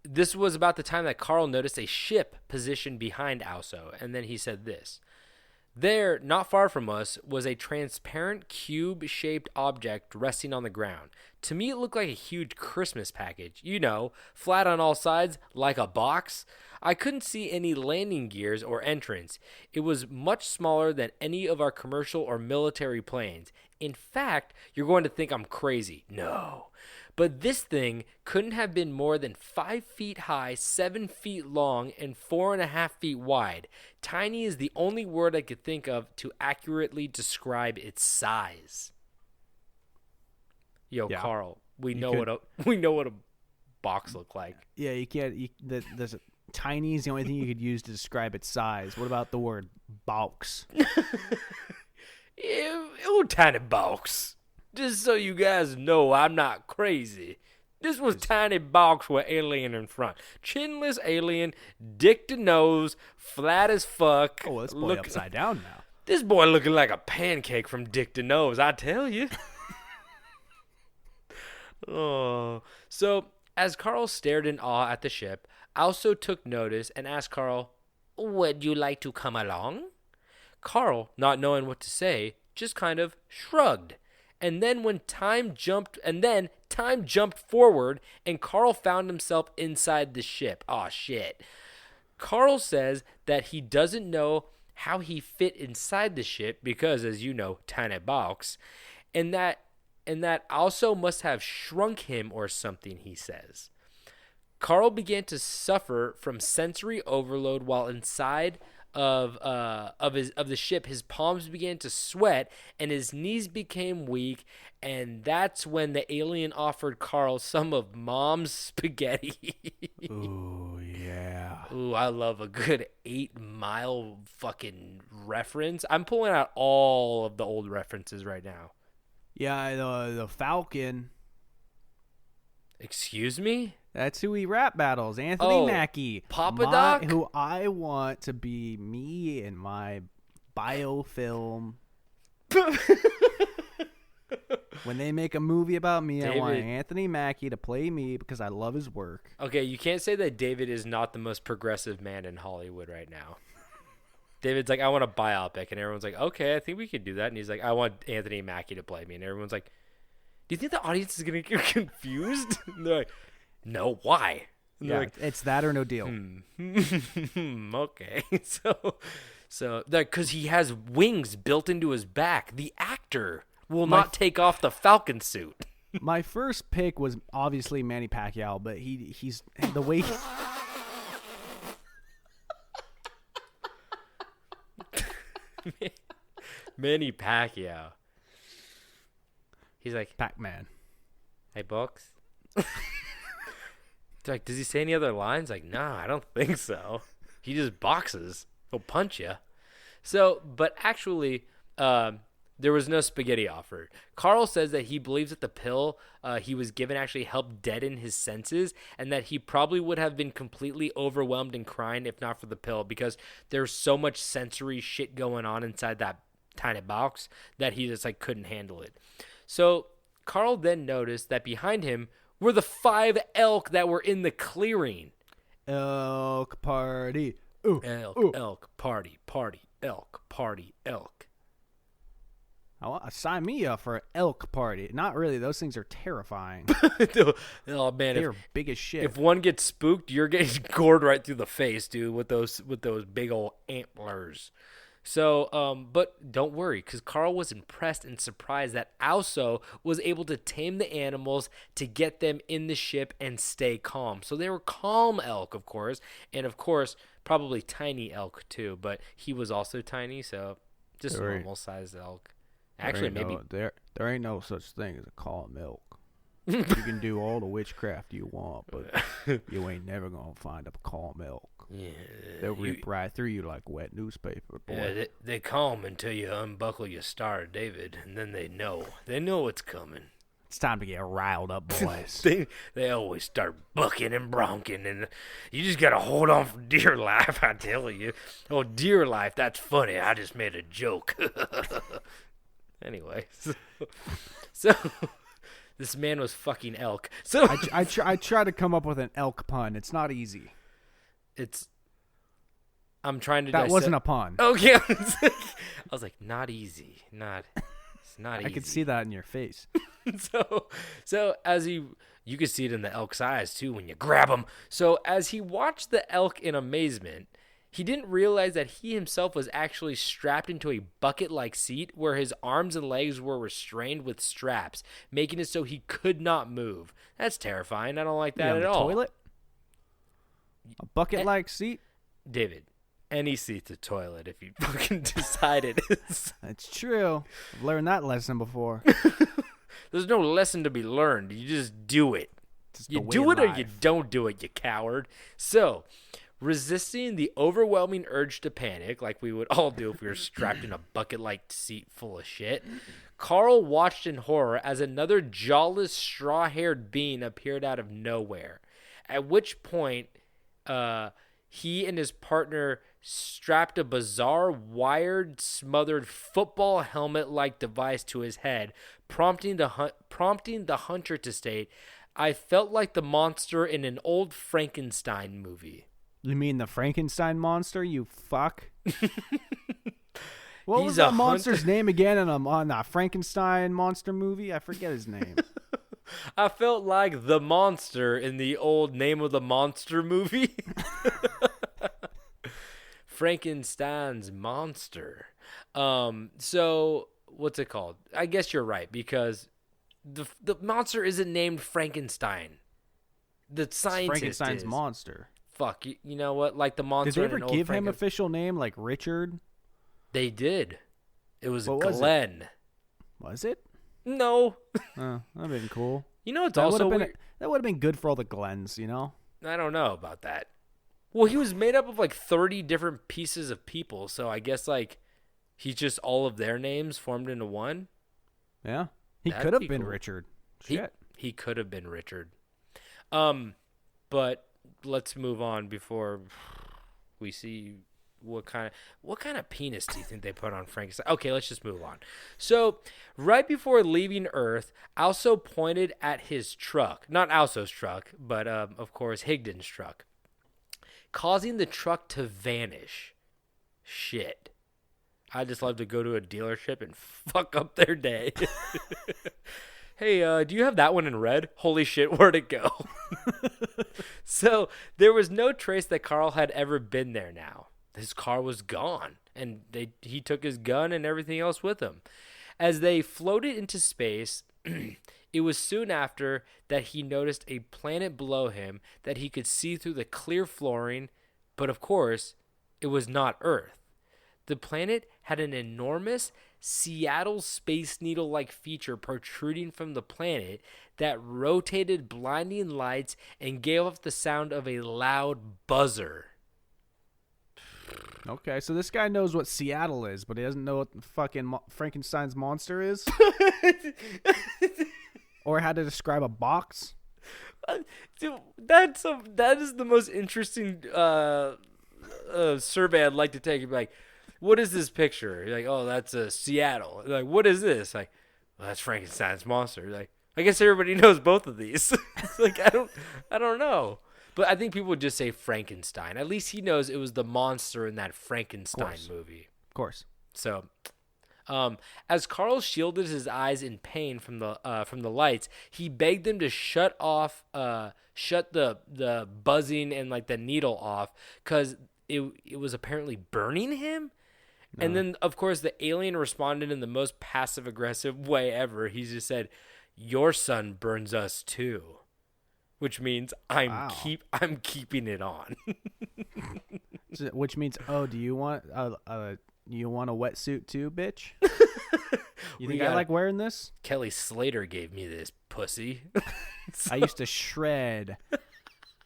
This was about the time that Carl noticed a ship positioned behind Aussou, and then he said this. There, not far from us, was a transparent cube-shaped object resting on the ground. To me, it looked like a huge Christmas package. Flat on all sides, like a box. I couldn't see any landing gears or entrance. It was much smaller than any of our commercial or military planes. In fact, you're going to think I'm crazy. No. But this thing couldn't have been more than 5 feet high, 7 feet long, and 4.5 feet wide. Tiny is the only word I could think of to accurately describe its size. Yo, Yeah. Carl, we know what a box looked like. Yeah, you can't. There's tiny is the only thing you could use to describe its size. What about the word box? Tiny box. Just so you guys know, I'm not crazy. This was tiny box with alien in front. Chinless alien, dick to nose, flat as fuck. Oh, this boy upside down now. This boy looking like a pancake from dick to nose, I tell you. Oh. So, as Carl stared in awe at the ship, Aussou took notice and asked Carl, "Would you like to come along?" Carl, not knowing what to say, just kind of shrugged. And then time jumped forward and Carl found himself inside the ship. Aw, shit. Carl says that he doesn't know how he fit inside the ship because, as you know, tiny box, and that also must have shrunk him or something, he says. Carl began to suffer from sensory overload while inside of the ship. His palms began to sweat and his knees became weak, and that's when the alien offered Carl some of Mom's spaghetti. Ooh, yeah. Ooh, I love a good 8 Mile fucking reference. I'm pulling out all of the old references right now. Yeah, the Falcon. Excuse me? That's who he rap battles. Anthony Mackie. Papa Doc? Who I want to be me in my biofilm. When they make a movie about me, I want Anthony Mackie to play me because I love his work. Okay, you can't say that David is not the most progressive man in Hollywood right now. David's like, I want a biopic, and everyone's like, okay, I think we could do that. And he's like, I want Anthony Mackie to play me, and everyone's like, do you think the audience is gonna get confused? And they're like, no, why? And Yeah, like, it's that or no deal. Okay, so because he has wings built into his back, the actor will not take off the Falcon suit. My first pick was obviously Manny Pacquiao, but he's the way. Manny Pacquiao. He's like, Pac-Man. hey, Bucks. It's like, does he say any other lines? Like, no, I don't think so. He just boxes. He'll punch you. So, but actually, there was no spaghetti offered. Carl says that he believes that the pill he was given actually helped deaden his senses, and that he probably would have been completely overwhelmed and crying if not for the pill, because there's so much sensory shit going on inside that tiny box that he just like couldn't handle it. So Carl then noticed that behind him were the 5 elk that were in the clearing. Elk party. Ooh, Elk, ooh. elk, party, elk, party, elk. Sign me up for an elk party. Not really. Those things are terrifying. Oh man, They're big as shit. if one gets spooked, you're getting gored right through the face, dude, with those big old antlers. So, but don't worry, because Carl was impressed and surprised that Aussou was able to tame the animals to get them in the ship and stay calm. So they were calm elk, of course, and of course, probably tiny elk too, but he was also tiny, so just normal-sized elk. Actually, maybe... There ain't no such thing as a calm elk. You can do all the witchcraft you want, but you ain't never going to find a calm elk. Yeah, They'll rip right through you like wet newspaper, boy. Yeah, they calm until you unbuckle your Star of David, and then they know what's coming. It's time to get riled up, boys. They always start bucking and bronking, and you just gotta hold on for dear life, I tell you. Oh, dear life, that's funny. I just made a joke. Anyway, so this man was fucking elk. So I try to come up with an elk pun. It's not easy. I'm trying to. That wasn't a pun. Okay, I was like, not easy. It's not easy. I could see that in your face. So as you could see it in the elk's eyes too when you grab him. So as he watched the elk in amazement, he didn't realize that he himself was actually strapped into a bucket-like seat where his arms and legs were restrained with straps, making it so he could not move. That's terrifying. I don't like that at all. Toilet? A bucket-like seat? David, any seat's a toilet if you fucking decide it is. That's true. I've learned that lesson before. There's no lesson to be learned. You just do it. Just You the way do of it or life. you don't do it, you coward. So, Resisting the overwhelming urge to panic, like we would all do if we were strapped in a bucket-like seat full of shit, Carl watched in horror as another jawless, straw-haired being appeared out of nowhere. At which point, he and his partner strapped a bizarre, wired, smothered football helmet-like device to his head, prompting the hunter to state, "I felt like the monster in an old Frankenstein movie." You mean the Frankenstein monster, you fuck? What He's was a that monster's name again on that Frankenstein monster movie? I forget his name. I felt like the monster in the old Name of the Monster movie. Frankenstein's monster. So what's it called? I guess you're right, because the monster isn't named Frankenstein. The scientist Frankenstein's is. monster. Fuck, you know what? Like the monster. Did they in ever an old give him official name like Richard? They did. It was What was it? Glenn. Was it? No. Oh, that'd been cool. You know, it's That also would weird. have been good for all the Glens, you know? I don't know about that. Well, he was made up of like 30 different pieces of people, so I guess like he's just all of their names formed into one. Yeah. He That'd could have be been cool. Richard. He Shit. he could have been Richard. But let's move on before we see what kind of penis do you think they put on Frankenstein? Okay, let's just move on. So, right before leaving Earth, Aussou pointed at his truck. Not Aussou's truck, but of course Higdon's truck, causing the truck to vanish. Shit. I just love to go to a dealership and fuck up their day. Hey, do you have that one in red? Holy shit, where'd it go? So there was no trace that Carl had ever been there now. His car was gone, and he took his gun and everything else with him. As they floated into space, it was soon after that he noticed a planet below him that he could see through the clear flooring, but of course, it was not Earth. The planet had an enormous Seattle Space Needle-like feature protruding from the planet that rotated blinding lights and gave off the sound of a loud buzzer. Okay, so this guy knows what Seattle is, but he doesn't know what the fucking Frankenstein's monster is? Or how to describe a box? Dude, that is the most interesting survey I'd like to take. You'd be like, what is this picture? You're like, oh, that's Seattle. You're like, what is this? Like, well, that's Frankenstein's monster. You're like, I guess everybody knows both of these. It's like, I don't know. But I think people would just say Frankenstein. At least he knows it was the monster in that Frankenstein movie. Of course. So, as Carl shielded his eyes in pain from the lights, he begged them to shut the buzzing and like the needle off, because it was apparently burning him. No. And then, of course, the alien responded in the most passive-aggressive way ever. He just said, "Your sun burns us too," which means I'm keeping it on. Which means, oh, do you want a wetsuit too, bitch? You think I like wearing this? Kelly Slater gave me this pussy. I used to shred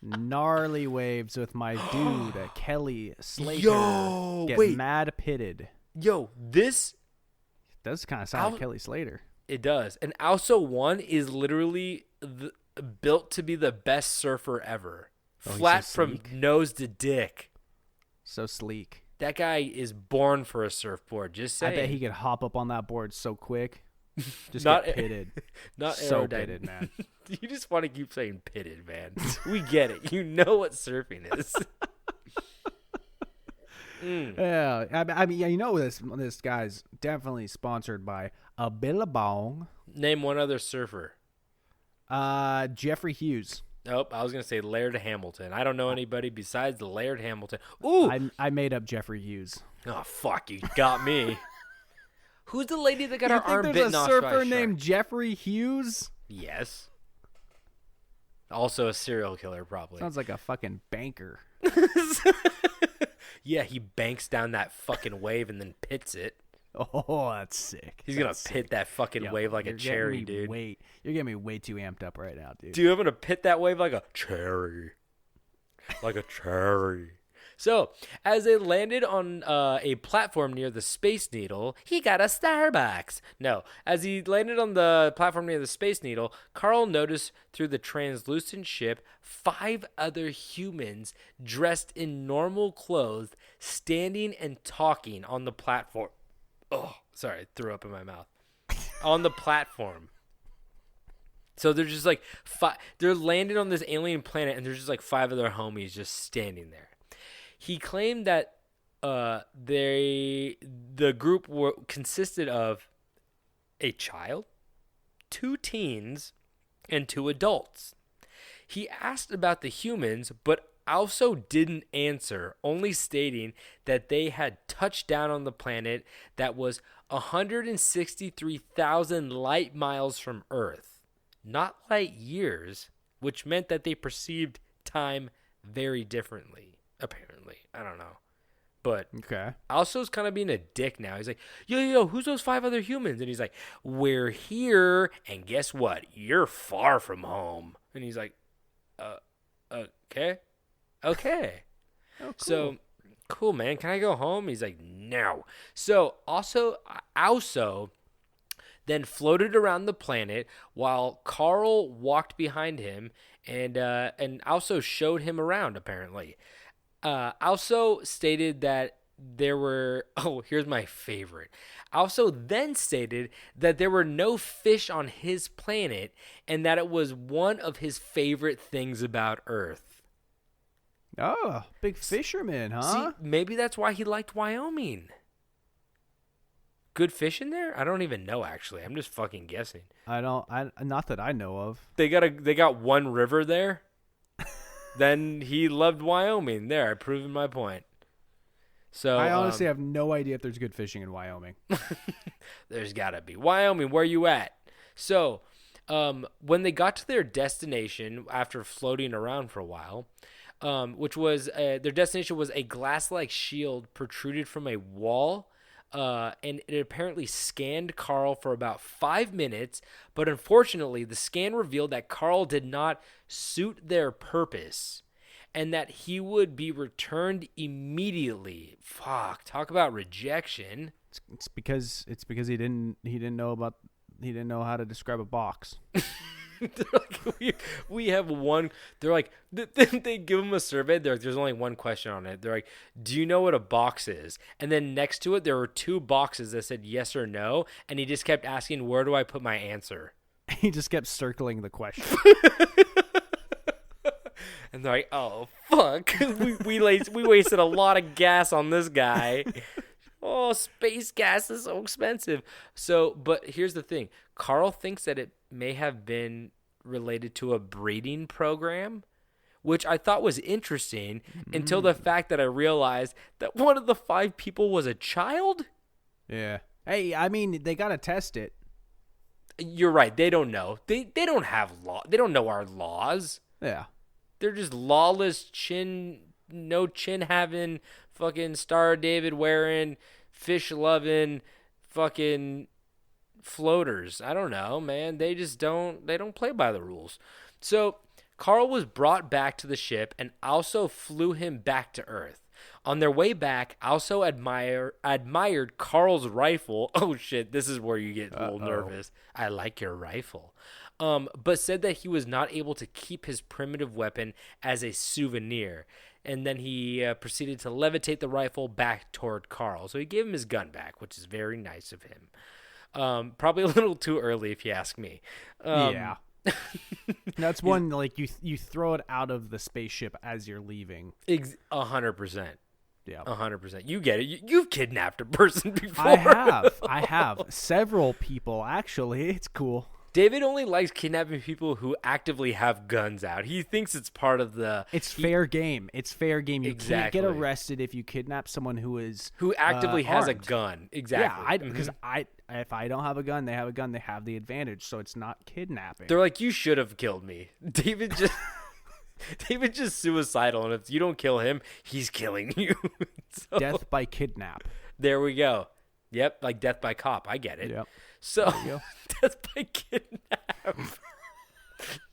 gnarly waves with my dude, Kelly Slater. Yo, get wait. mad pitted. Yo, this does kind of sound like Kelly Slater. It does. And Aussou One is literally built to be the best surfer ever. Flat from nose to dick. So sleek. That guy is born for a surfboard. Just saying. I bet he could hop up on that board so quick. Just Not get pitted. Not so aerodynamic. pitted, man. You just want to keep saying pitted, man. We get it. You know what surfing is. Yeah, I mean, you know, this guy's definitely sponsored by a Billabong. Name one other surfer. Jeffrey Hughes. Nope, I was gonna say Laird Hamilton. I don't know anybody besides the Laird Hamilton. Ooh, I made up Jeffrey Hughes. Oh fuck, you got me. Who's the lady that got her arm bitten there's off a by a surfer shark? named Jeffrey Hughes? Yes. Also a serial killer, probably. Sounds like a fucking banker. Yeah, he banks down that fucking wave and then pits it. Oh, that's sick. He's gonna pit that fucking wave like a cherry, dude. You're getting me way too amped up right now, dude. Dude, I'm gonna pit that wave like a cherry. Like a cherry. So, as they landed on a platform near the Space Needle, he got a Starbucks. No, as he landed on the platform near the Space Needle, Carl noticed through the translucent ship 5 other humans dressed in normal clothes standing and talking on the platform. Oh, sorry, I threw up in my mouth. On the platform. So they're just like, they're landing on this alien planet, and there's just like 5 of their homies just standing there. He claimed that the group consisted of a child, 2 teens, and 2 adults. He asked about the humans, but also didn't answer, only stating that they had touched down on the planet that was 163,000 light miles from Earth. Not light years, which meant that they perceived time very differently, apparently. I don't know. But Okay. Also's kind of being a dick now. He's like, yo, who's those 5 other humans? And he's like, we're here, and guess what? You're far from home. And he's like, okay. Oh, cool. So, cool, man. Can I go home? He's like, no. So, Aussou then floated around the planet while Carl walked behind him, and Aussou showed him around, apparently. Aussou stated that there were... Oh, here's my favorite. Aussou then stated that there were no fish on his planet and that it was one of his favorite things about Earth. Oh, big fisherman, huh? See, maybe that's why he liked Wyoming. Good fish in there? I don't even know, actually. I'm just fucking guessing. Not that I know of. They got one river there. Then he loved Wyoming. There, I've proven my point. So I honestly have no idea if there's good fishing in Wyoming. There's gotta be. Wyoming, where you at? So, when they got to their destination after floating around for a while, which was their destination was a glass-like shield protruded from a wall. And it apparently scanned Carl for about 5 minutes, but unfortunately, the scan revealed that Carl did not suit their purpose, and that he would be returned immediately. Fuck, talk about rejection. It's because he didn't know how to describe a box. They're like, we have one. They're like, they give him a survey. They're like, there's only one question on it. They're like, do you know what a box is? And then next to it, there were 2 boxes that said yes or no. And he just kept asking, where do I put my answer? He just kept circling the question. And they're like, oh, fuck. we wasted a lot of gas on this guy. Oh, space gas is so expensive. So, but here's the thing. Carl thinks that it may have been related to a breeding program, which I thought was interesting until the fact that I realized that one of the 5 people was a child. Yeah. Hey, I mean, they got to test it. You're right. They don't know. They don't have law. They don't know our laws. Yeah. They're just lawless no chin having, fucking Star David wearing, fish loving, fucking floaters. I don't know, man. They don't play by the rules. So Carl was brought back to the ship and also flew him back to Earth. On their way back, Aussou admired Carl's rifle. Oh shit, this is where you get a little nervous. I like your rifle. But said that he was not able to keep his primitive weapon as a souvenir. And then he proceeded to levitate the rifle back toward Carl. So he gave him his gun back, which is very nice of him. Probably a little too early, if you ask me. Yeah. That's one, like, you throw it out of the spaceship as you're leaving. 100%. Yeah. 100%. You get it. You've kidnapped a person before. I have. Several people, actually. It's cool. David only likes kidnapping people who actively have guns out. He thinks it's part of the... It's fair game. It's fair game. You Exactly. can't get arrested if you kidnap someone who actively has a armed. gun. Exactly. Yeah, because if I don't have a gun, they have a gun, they have the advantage, so it's not kidnapping. They're like, you should have killed me. David's just suicidal, and if you don't kill him, he's killing you. So, Death by kidnap. there we go. Yep, like death by cop. I get it. Yep. So, There you go. death by kidnap.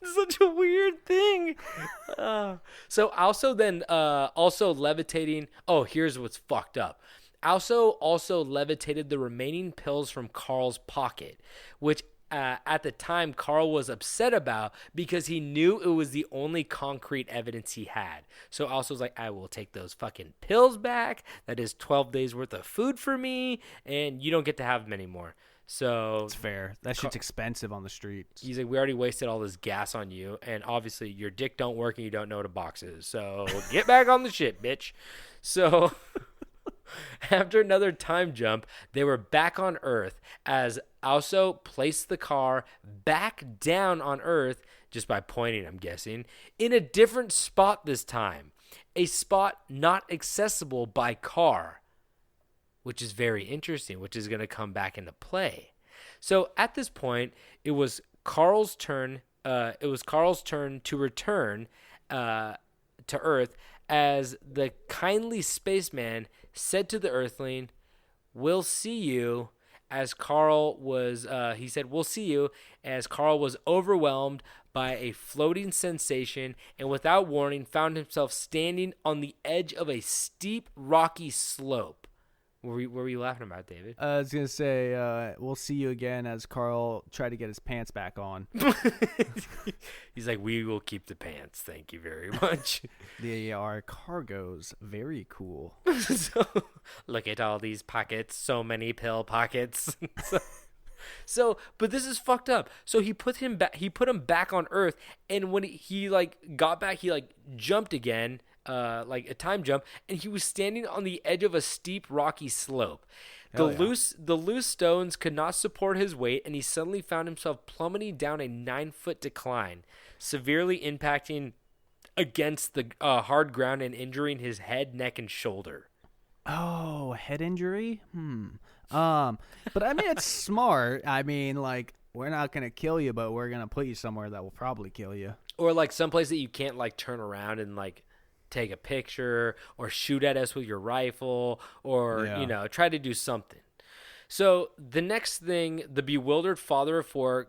Such a weird thing. So also levitating. Oh, here's what's fucked up. Also levitated the remaining pills from Carl's pocket, which at the time Carl was upset about because he knew it was the only concrete evidence he had. So also was like, I will take those fucking pills back. That is 12 days worth of food for me, and you don't get to have them anymore. So It's fair. That shit's expensive on the streets. he's like, we already wasted all this gas on you, and obviously your dick don't work and you don't know what a box is. So get back on the shit, bitch. So after another time jump, they were back on Earth as Aussou placed the car back down on Earth, just by pointing, I'm guessing, in a different spot this time. A spot not accessible by car, which is very interesting, which is going to come back into play. So at this point, it was Carl's turn. To return to Earth, as the kindly spaceman said to the Earthling, "We'll see you." As Carl was, he said, "We'll see you." As Carl was overwhelmed by a floating sensation and without warning found himself standing on the edge of a steep, rocky slope. What were you laughing about, David? I was going to say, we'll see you again as Carl tried to get his pants back on. He's like, we will keep the pants. Thank you very much. They are cargoes. Very cool. So, look at all these pockets. So many pill pockets. But this is fucked up. So he put him back. He put him back on Earth, and when he got back, he jumped again. Like a time jump, and he was standing on the edge of a steep rocky slope. The loose stones could not support his weight, and he suddenly found himself plummeting down a 9-foot decline, severely impacting against the hard ground and injuring his head, neck, and shoulder. Oh, head injury? But I mean, it's smart. I mean, we're not going to kill you, but we're going to put you somewhere that will probably kill you. Or someplace that you can't turn around and take a picture or shoot at us with your rifle or, try to do something. So the next thing the bewildered father of four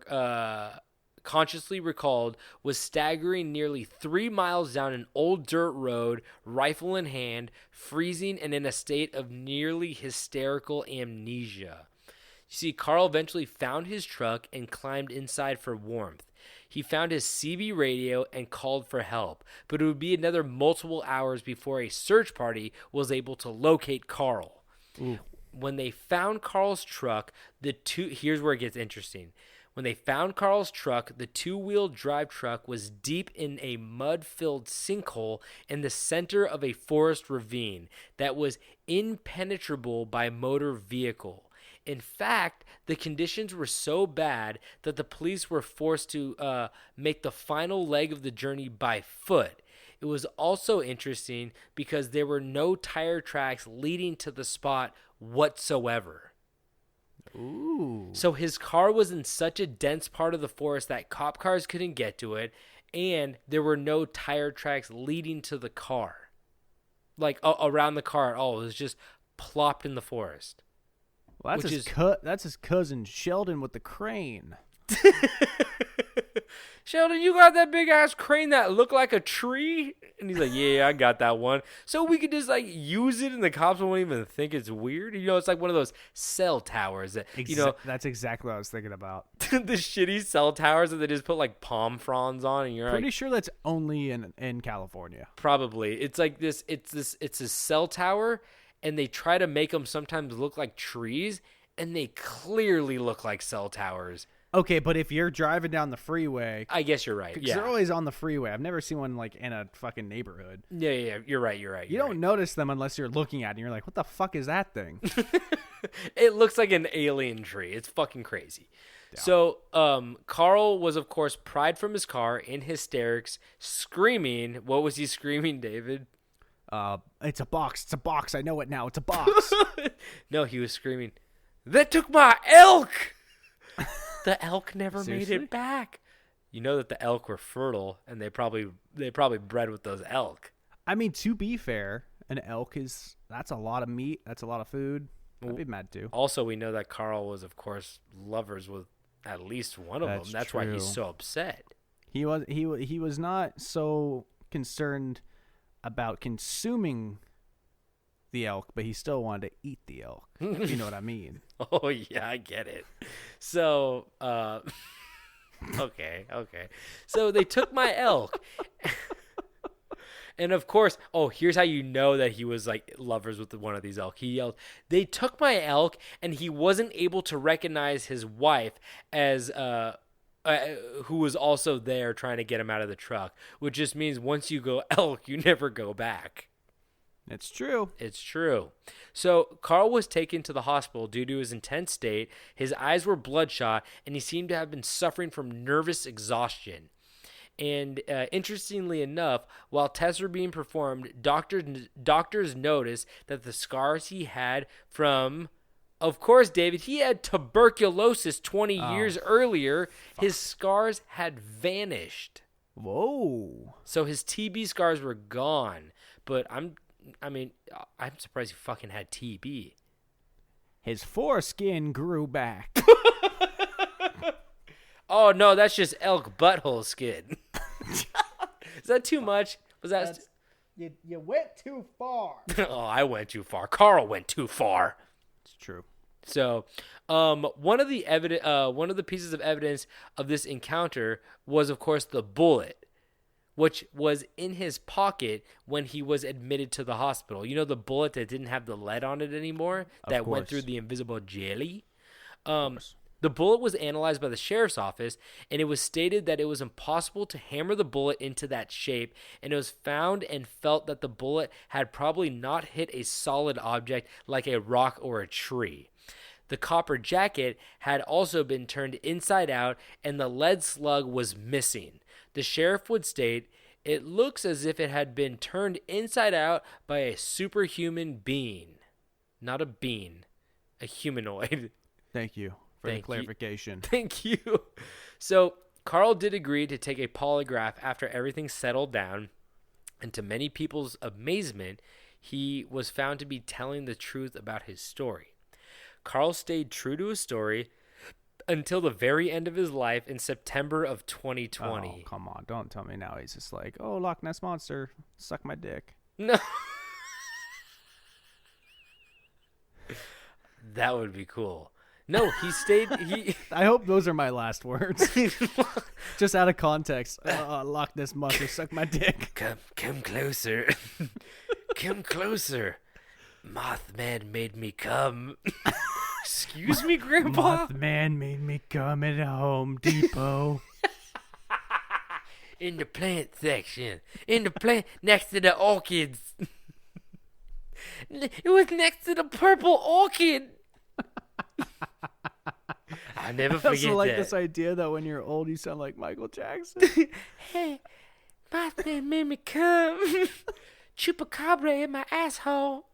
consciously recalled was staggering nearly 3 miles down an old dirt road, rifle in hand, freezing and in a state of nearly hysterical amnesia. You see, Carl eventually found his truck and climbed inside for warmth. He found his CB radio and called for help, but it would be another multiple hours before a search party was able to locate Carl. Ooh. When they found Carl's truck, here's where it gets interesting. When they found Carl's truck, the 2-wheel drive truck was deep in a mud-filled sinkhole in the center of a forest ravine that was impenetrable by motor vehicle. In fact, the conditions were so bad that the police were forced to make the final leg of the journey by foot. It was also interesting because there were no tire tracks leading to the spot whatsoever. Ooh. So his car was in such a dense part of the forest that cop cars couldn't get to it, and there were no tire tracks leading to the car. Around the car at all. It was just plopped in the forest. Well, that's his cousin Sheldon with the crane. Sheldon, you got that big ass crane that looked like a tree? And he's like, yeah, I got that one. So we could just use it and the cops won't even think it's weird. It's like one of those cell towers that, That's exactly what I was thinking about. the shitty cell towers that they just put palm fronds on, and you're pretty sure that's only in California. Probably. It's like this, it's a cell tower, and they try to make them sometimes look like trees, and they clearly look like cell towers. Okay, but if you're driving down the freeway, I guess you're right. Because Yeah, they're always on the freeway. I've never seen one in a fucking neighborhood. Yeah, you're right. You don't notice them unless you're looking at it and you're like, what the fuck is that thing? It looks like an alien tree. It's fucking crazy. Yeah. So, Carl was, of course, pried from his car in hysterics, screaming. What was he screaming, David? It's a box. It's a box. I know it now. It's a box. No, he was screaming, "They took my elk!" The elk never Seriously? made it back. You know that the elk were fertile, and they probably bred with those elk. I mean, to be fair, an elk that's a lot of meat. That's a lot of food. I'd be mad too. Also, we know that Carl was, of course, lovers with at least one of them. That's why he's so upset. He was not so concerned about consuming the elk, but he still wanted to eat the elk. If you know what I mean. Oh yeah, I get it. So, okay. So they took my elk. And of course, here's how you know that he was like lovers with one of these elk. He yelled, "They took my elk," and he wasn't able to recognize his wife as who was also there trying to get him out of the truck, which just means once you go elk, you never go back. It's true. It's true. So Carl was taken to the hospital due to his intense state. His eyes were bloodshot, and he seemed to have been suffering from nervous exhaustion. And interestingly enough, while tests were being performed, doctors noticed that the scars he had from, of course, David, he had tuberculosis 20 years earlier. His scars had vanished. Whoa. So his TB scars were gone. But I'm surprised he fucking had TB. His foreskin grew back. Oh, no, that's just elk butthole skin. Is that too much? Was that? You went too far. Oh, I went too far. Carl went too far. It's true. So, one of the pieces of evidence of this encounter was, of course, the bullet, which was in his pocket when he was admitted to the hospital. You know, the bullet that didn't have the lead on it anymore, that went through the invisible jelly. The bullet was analyzed by the sheriff's office, and it was stated that it was impossible to hammer the bullet into that shape, and it was found and felt that the bullet had probably not hit a solid object like a rock or a tree. The copper jacket had also been turned inside out, and the lead slug was missing. The sheriff would state, "It looks as if it had been turned inside out by a superhuman being." Not a bean, a humanoid. Thank you for the clarification. Thank you. So Carl did agree to take a polygraph after everything settled down, and to many people's amazement, he was found to be telling the truth about his story. Carl stayed true to his story until the very end of his life in September of 2020. Oh, come on. Don't tell me now he's just like, "Oh, Loch Ness Monster, suck my dick." No. That would be cool. No, he stayed. I hope those are my last words. Just out of context. Loch Ness Monster, suck my dick. Come closer. Come closer. Mothman made me come. Excuse me, Grandpa? Mothman made me come at Home Depot. In the plant section. In the plant next to the orchids. It was next to the purple orchid. I'll never forget that. I also like this idea that when you're old, you sound like Michael Jackson. Hey, Mothman made me come. Chupacabra in my asshole.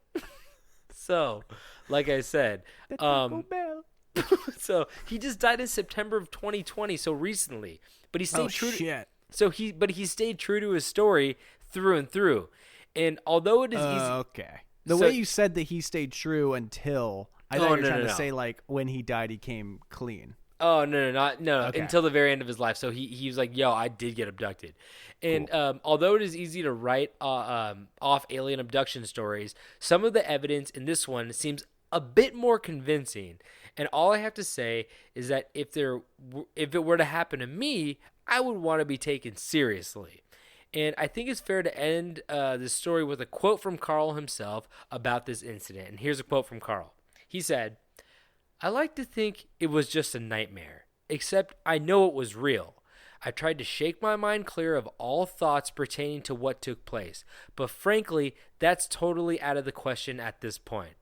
So, like I said, so he just died in September of 2020, so recently. But he stayed true. Shit. He stayed true to his story through and through. And although it is easy, okay. The way you said that he stayed true until, I thought you were trying to say like when he died, he came clean. Oh, no, Okay. until the very end of his life. So he was like, yo, I did get abducted. And cool. Although it is easy to write off alien abduction stories, some of the evidence in this one seems a bit more convincing. And all I have to say is that if it were to happen to me, I would want to be taken seriously. And I think it's fair to end this story with a quote from Carl himself about this incident. And here's a quote from Carl. He said, "I like to think it was just a nightmare, except I know it was real. I tried to shake my mind clear of all thoughts pertaining to what took place, but frankly, that's totally out of the question at this point.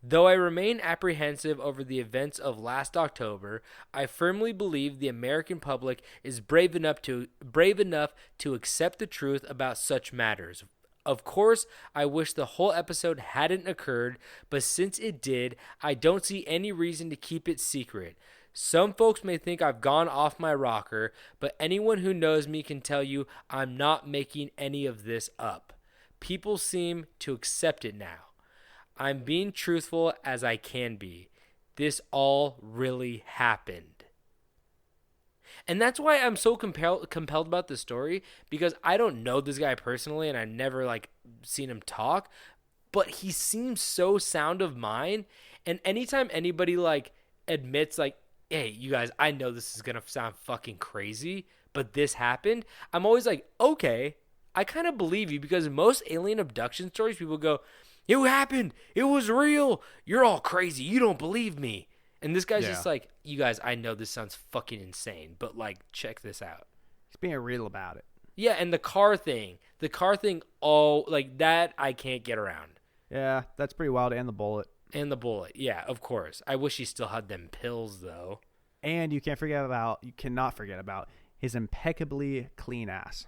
Though I remain apprehensive over the events of last October, I firmly believe the American public is brave enough to accept the truth about such matters. Of course, I wish the whole episode hadn't occurred, but since it did, I don't see any reason to keep it secret. Some folks may think I've gone off my rocker, but anyone who knows me can tell you I'm not making any of this up. People seem to accept it now. I'm being truthful as I can be. This all really happened." And that's why I'm so compelled about this story, because I don't know this guy personally and I never like seen him talk, but he seems so sound of mind. And anytime anybody like admits like, hey, you guys, I know this is going to sound fucking crazy, but this happened, I'm always like, okay, I kind of believe you, because most alien abduction stories, people go, it happened. It was real. You're all crazy. You don't believe me. And this guy's just like, you guys, I know this sounds fucking insane, but like, check this out. He's being real about it. Yeah, and the car thing, all like that, I can't get around. Yeah, that's pretty wild. And the bullet. Yeah, of course. I wish he still had them pills though. And you cannot forget about his impeccably clean ass.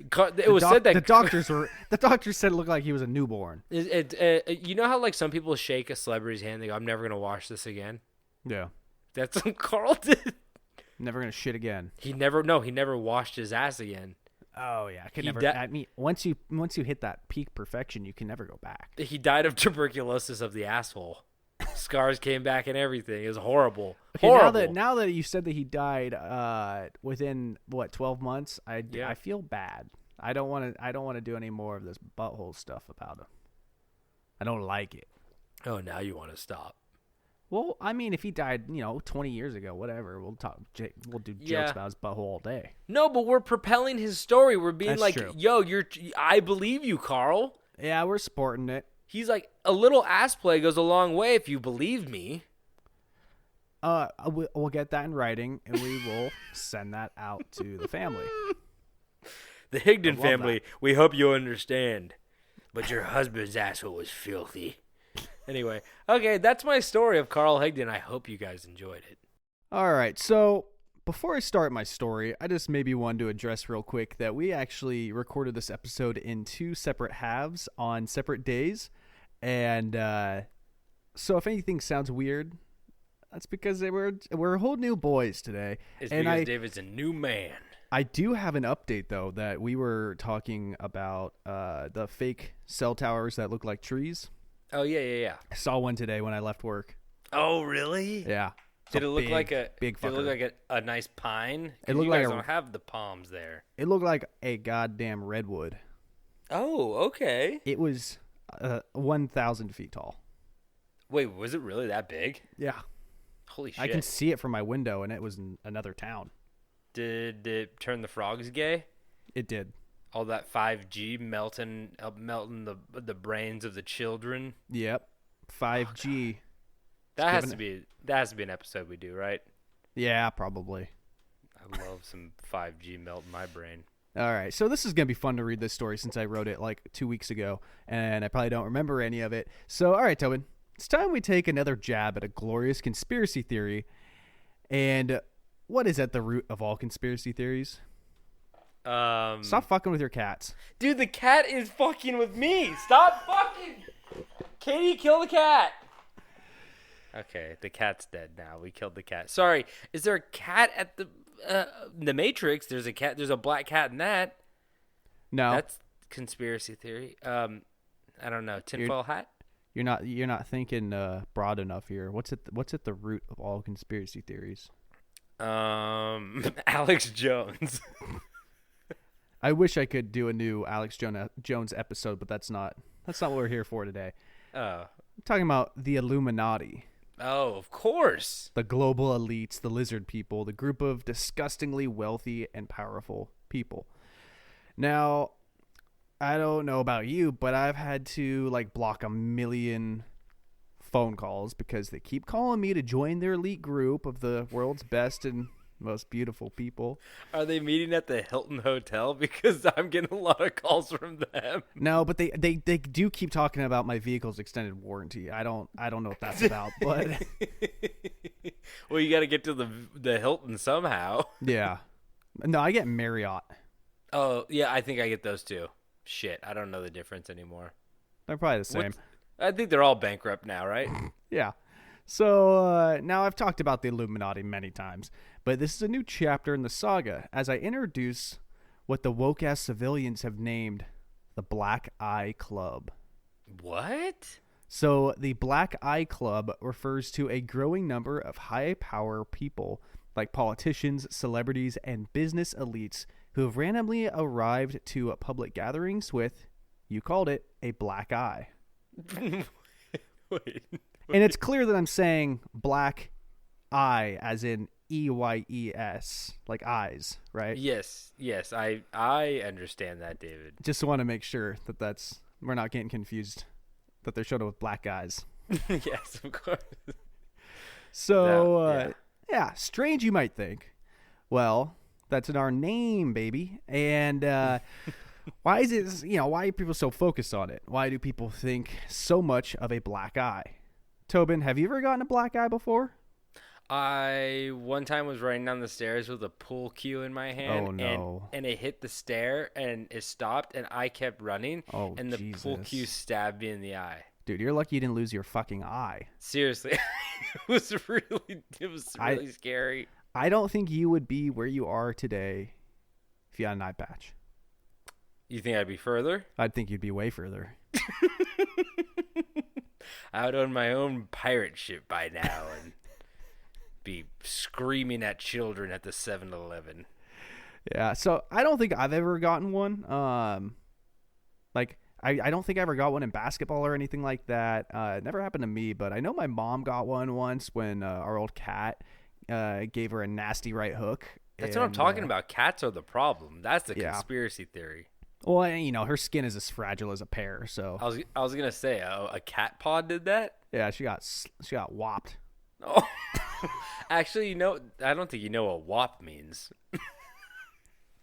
The doctors said it looked like he was a newborn. You know how like some people shake a celebrity's hand, they go, I'm never gonna wash this again. Yeah, that's what Carl did. Never gonna shit again. He never washed his ass again. Oh yeah, I mean, once you hit that peak perfection, you can never go back. He died of tuberculosis of the asshole. Scars came back and everything. It was horrible. Okay, horrible. Now that you said that he died within 12 months, I feel bad. I don't want to do any more of this butthole stuff about him. I don't like it. Oh, now you want to stop. Well, I mean, if he died, 20 years ago, whatever, we'll do jokes about his butthole all day. No, but we're propelling his story. We're being That's like, true. yo, I believe you, Carl. Yeah, we're supporting it. He's like, a little ass play goes a long way if you believe me. We'll get that in writing, and we will send that out to the family. The Higdon family, we hope you understand. But your husband's asshole was filthy. Anyway, okay, that's my story of Carl Higdon. I hope you guys enjoyed it. All right, so before I start my story, I just maybe wanted to address real quick that we actually recorded this episode in 2 separate halves on separate days. And so if anything sounds weird, that's because we're whole new boys today. It's because David's a new man. I do have an update, though, that we were talking about the fake cell towers that look like trees. Oh, yeah. I saw one today when I left work. Oh, really? Yeah. Did it look like a big fucker. Did it look like a nice pine? It looked you like guys don't have the palms there. It looked like a goddamn redwood. Oh, okay. It was 1,000 feet tall. Wait, was it really that big? Yeah. Holy shit. I can see it from my window, and it was in another town. Did it turn the frogs gay? It did. All that 5G melting the brains of the children. Yep. 5G. Oh, that has to be an episode we do, right? Yeah, probably. I love some 5G melt in my brain. All right, so this is going to be fun to read this story since I wrote it like 2 weeks ago, and I probably don't remember any of it. So, all right, Tobin, it's time we take another jab at a glorious conspiracy theory. And what is at the root of all conspiracy theories? Stop fucking with your cats. Dude, the cat is fucking with me. Stop fucking. Katie, kill the cat. Okay, the cat's dead now. We killed the cat. Sorry. Is there a cat at the Matrix? There's a cat. There's a black cat in that. No, that's conspiracy theory. I don't know. Tinfoil hat. You're not thinking broad enough here. What's at the root of all conspiracy theories? Alex Jones. I wish I could do a new Alex Jones episode, but that's not what we're here for today. Oh. I'm talking about the Illuminati. Oh, of course. The global elites, the lizard people, the group of disgustingly wealthy and powerful people. Now, I don't know about you, but I've had to block a million phone calls because they keep calling me to join their elite group of the world's best and most beautiful people. Are they meeting at the Hilton Hotel? Because I'm getting a lot of calls from them. No, but they do keep talking about my vehicle's extended warranty. I don't know what that's about, but well, you got to get to the Hilton somehow. Yeah. No, I get Marriott. Oh, yeah, I think I get those too. Shit, I don't know the difference anymore. They're probably the same. I think they're all bankrupt now, right? Yeah. So now I've talked about the Illuminati many times, but this is a new chapter in the saga as I introduce what the woke-ass civilians have named the Black Eye Club. What? So the Black Eye Club refers to a growing number of high-power people like politicians, celebrities, and business elites who have randomly arrived to public gatherings with, you called it, a black eye. Wait. And it's clear that I'm saying black eye as in EYES, like eyes, right? Yes, I understand that, David. Just want to make sure that we're not getting confused that they're showing up with black eyes. Yes, of course. So, yeah, strange you might think. Well, that's in our name, baby. And why is it, why are people so focused on it? Why do people think so much of a black eye? Tobin, have you ever gotten a black eye before? I one time was running down the stairs with a pool cue in my hand. Oh, no. And it hit the stair and it stopped and I kept running. Oh, and the Jesus. pool cue stabbed me in the eye. Dude, you're lucky you didn't lose your fucking eye. Seriously. It was really scary. I don't think you would be where you are today if you had an eye patch. You think I'd be further? I'd think you'd be way further. I would own my own pirate ship by now and be screaming at children at the 7-Eleven. Yeah, so I don't think I've ever gotten one. I don't think I ever got one in basketball or anything like that. It never happened to me, but I know my mom got one once when our old cat gave her a nasty right hook. That's what I'm talking about. Cats are the problem. That's the conspiracy theory. Well, her skin is as fragile as a pear, so. I was gonna say a cat paw did that. Yeah, she got whopped. Oh, actually, I don't think you know what whop means.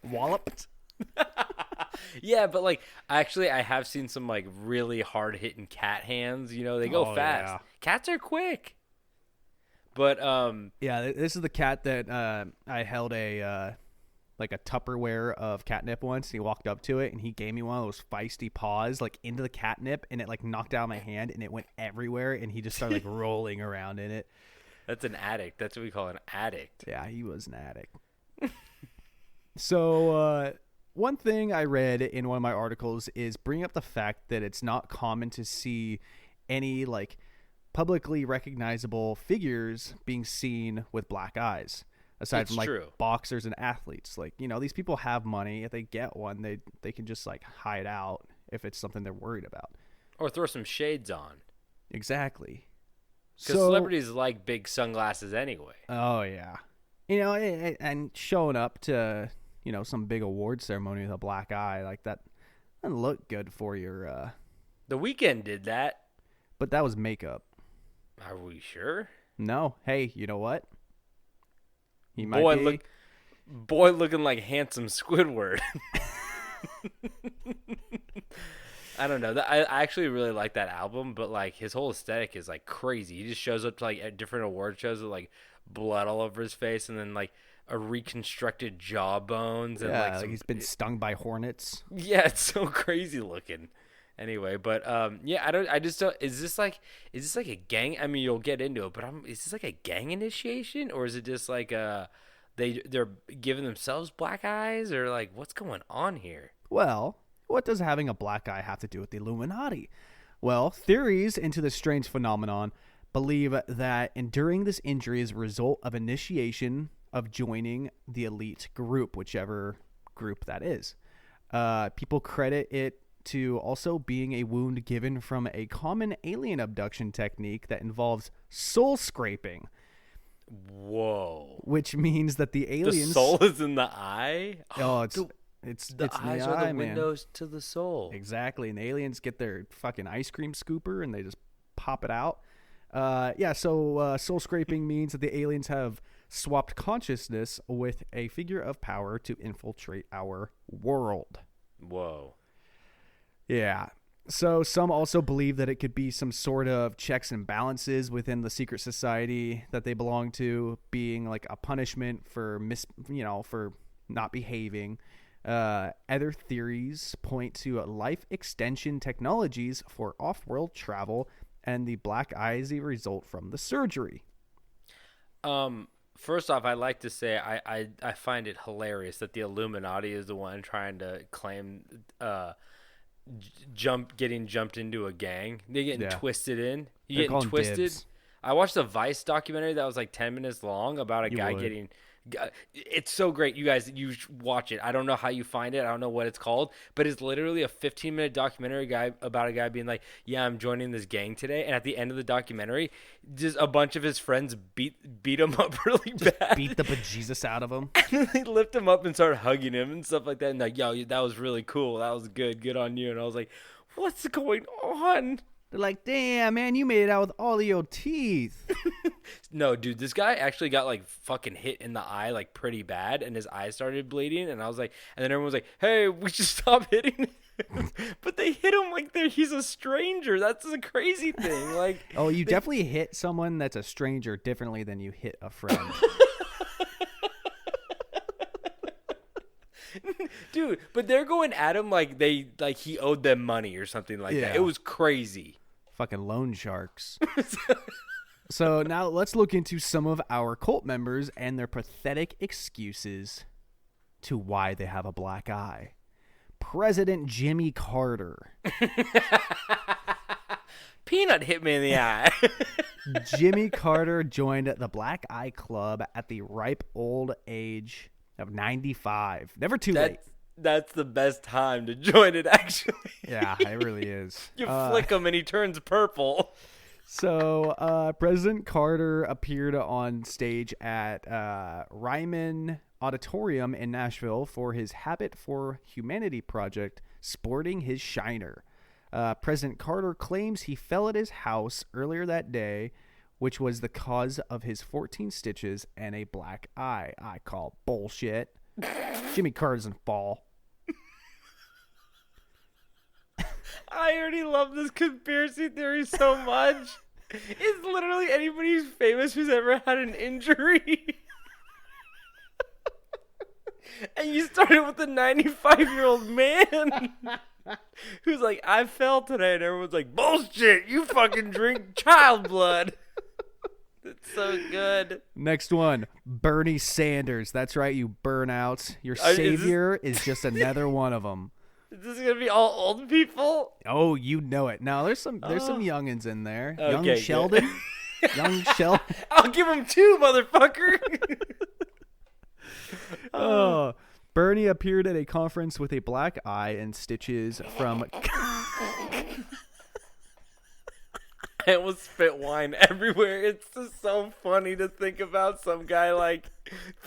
Walloped. Yeah, but I have seen some really hard hitting cat hands. They go fast. Yeah. Cats are quick. But yeah, this is the cat that I held a Tupperware of catnip once. He walked up to it and he gave me one of those feisty paws into the catnip, and it knocked out my hand and it went everywhere, and he just started rolling around in it. That's an addict. That's what we call an addict. Yeah, he was an addict. So one thing I read in one of my articles is bring up the fact that it's not common to see any publicly recognizable figures being seen with black eyes. Aside from true. boxers and athletes, these people have money. If they get one, they can just hide out if it's something they're worried about, or throw some shades on. Exactly. Because celebrities like big sunglasses anyway. Oh yeah, and showing up to some big award ceremony with a black eye like that doesn't look good for your. The Weeknd did that, but that was makeup. Are we sure? No. Hey, you know what? He might be. Boy looking like handsome Squidward. I don't know. I actually really like that album, but his whole aesthetic is crazy. He just shows up to at different award shows with blood all over his face, and then a reconstructed jawbones, and he's been stung by hornets. Yeah, it's so crazy looking. Anyway, but I just don't. Is this a gang? I mean, you'll get into it, but is this a gang initiation, or is it just they're giving themselves black eyes, or what's going on here? Well, what does having a black eye have to do with the Illuminati? Well, theories into this strange phenomenon believe that enduring this injury is a result of initiation of joining the elite group, whichever group that is. People credit it to also being a wound given from a common alien abduction technique that involves soul scraping. Whoa. Which means that the aliens... The soul is in the eye? Oh, it's the eyes in the are the eye, windows to the soul. Exactly. And the aliens get their fucking ice cream scooper and they just pop it out. So soul scraping means that the aliens have swapped consciousness with a figure of power to infiltrate our world. Whoa. Yeah. So some also believe that it could be some sort of checks and balances within the secret society that they belong to, being a punishment for for not behaving. Other theories point to life extension technologies for off-world travel, and the black eye is a result from the surgery. First off, I'd like to say I find it hilarious that the Illuminati is the one trying to claim getting jumped into a gang. They're getting twisted in. You They're getting twisted? dibs. I watched a Vice documentary that was like 10 minutes long about a guy would. getting. It's so great, you guys. You should watch it. I don't know how you find it. I don't know what it's called, but it's literally a 15-minute documentary about a guy being like, "Yeah, I'm joining this gang today." And at the end of the documentary, just a bunch of his friends beat him up really bad. Beat the bejesus out of him. And then they lift him up and start hugging him and stuff like that. And like, yo, that was really cool. That was good. Good on you. And I was like, what's going on? They're like, damn, man, you made it out with all of your teeth. No, dude, this guy actually got like fucking hit in the eye like pretty bad, and his eye started bleeding. And I was like, and then everyone was like, hey, we should stop hitting him. But they hit him like he's a stranger. That's the crazy thing. Like, Oh, you definitely hit someone that's a stranger differently than you hit a friend. dude, but they're going at him like he owed them money or something like Yeah. that. It was crazy. Fucking loan sharks. So now let's look into some of our cult members and their pathetic excuses to why they have a black eye. President Jimmy Carter. Peanut hit me in the eye. Jimmy Carter joined the Black Eye Club at the ripe old age of 95. Never too late. That's the best time to join it, actually. Yeah, it really is. You flick him and he turns purple. So, President Carter appeared on stage at Ryman Auditorium in Nashville for his Habit for Humanity project, sporting his shiner. President Carter claims he fell at his house earlier that day, which was the cause of his 14 stitches and a black eye. I call bullshit. Jimmy Carter doesn't fall. I already love this conspiracy theory so much. It's literally anybody who's famous who's ever had an injury. And you started with a 95-year-old man who's like, I fell today. And everyone's like, bullshit, you fucking drink child blood. It's so good. Next one, Bernie Sanders. That's right, you burnouts. Your Is this- savior is just another one of them. Is this going to be all old people? Oh, you know it. Now there's some youngins in there. Okay, Young good. Sheldon. Young Sheldon. I'll give him 2, motherfucker. Bernie appeared at a conference with a black eye and stitches from. I almost spit wine everywhere. It's just so funny to think about some guy like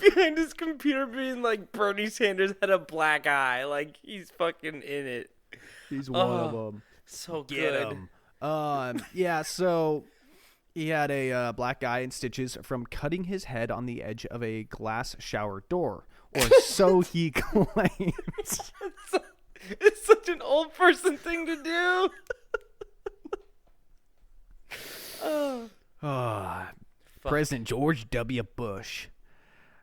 behind his computer being like Bernie Sanders had a black eye. Like he's fucking in it. He's one of them. So Get good. him. Yeah. So he had a black eye and stitches from cutting his head on the edge of a glass shower door, or so he claims. It's such an old person thing to do. President George W. Bush.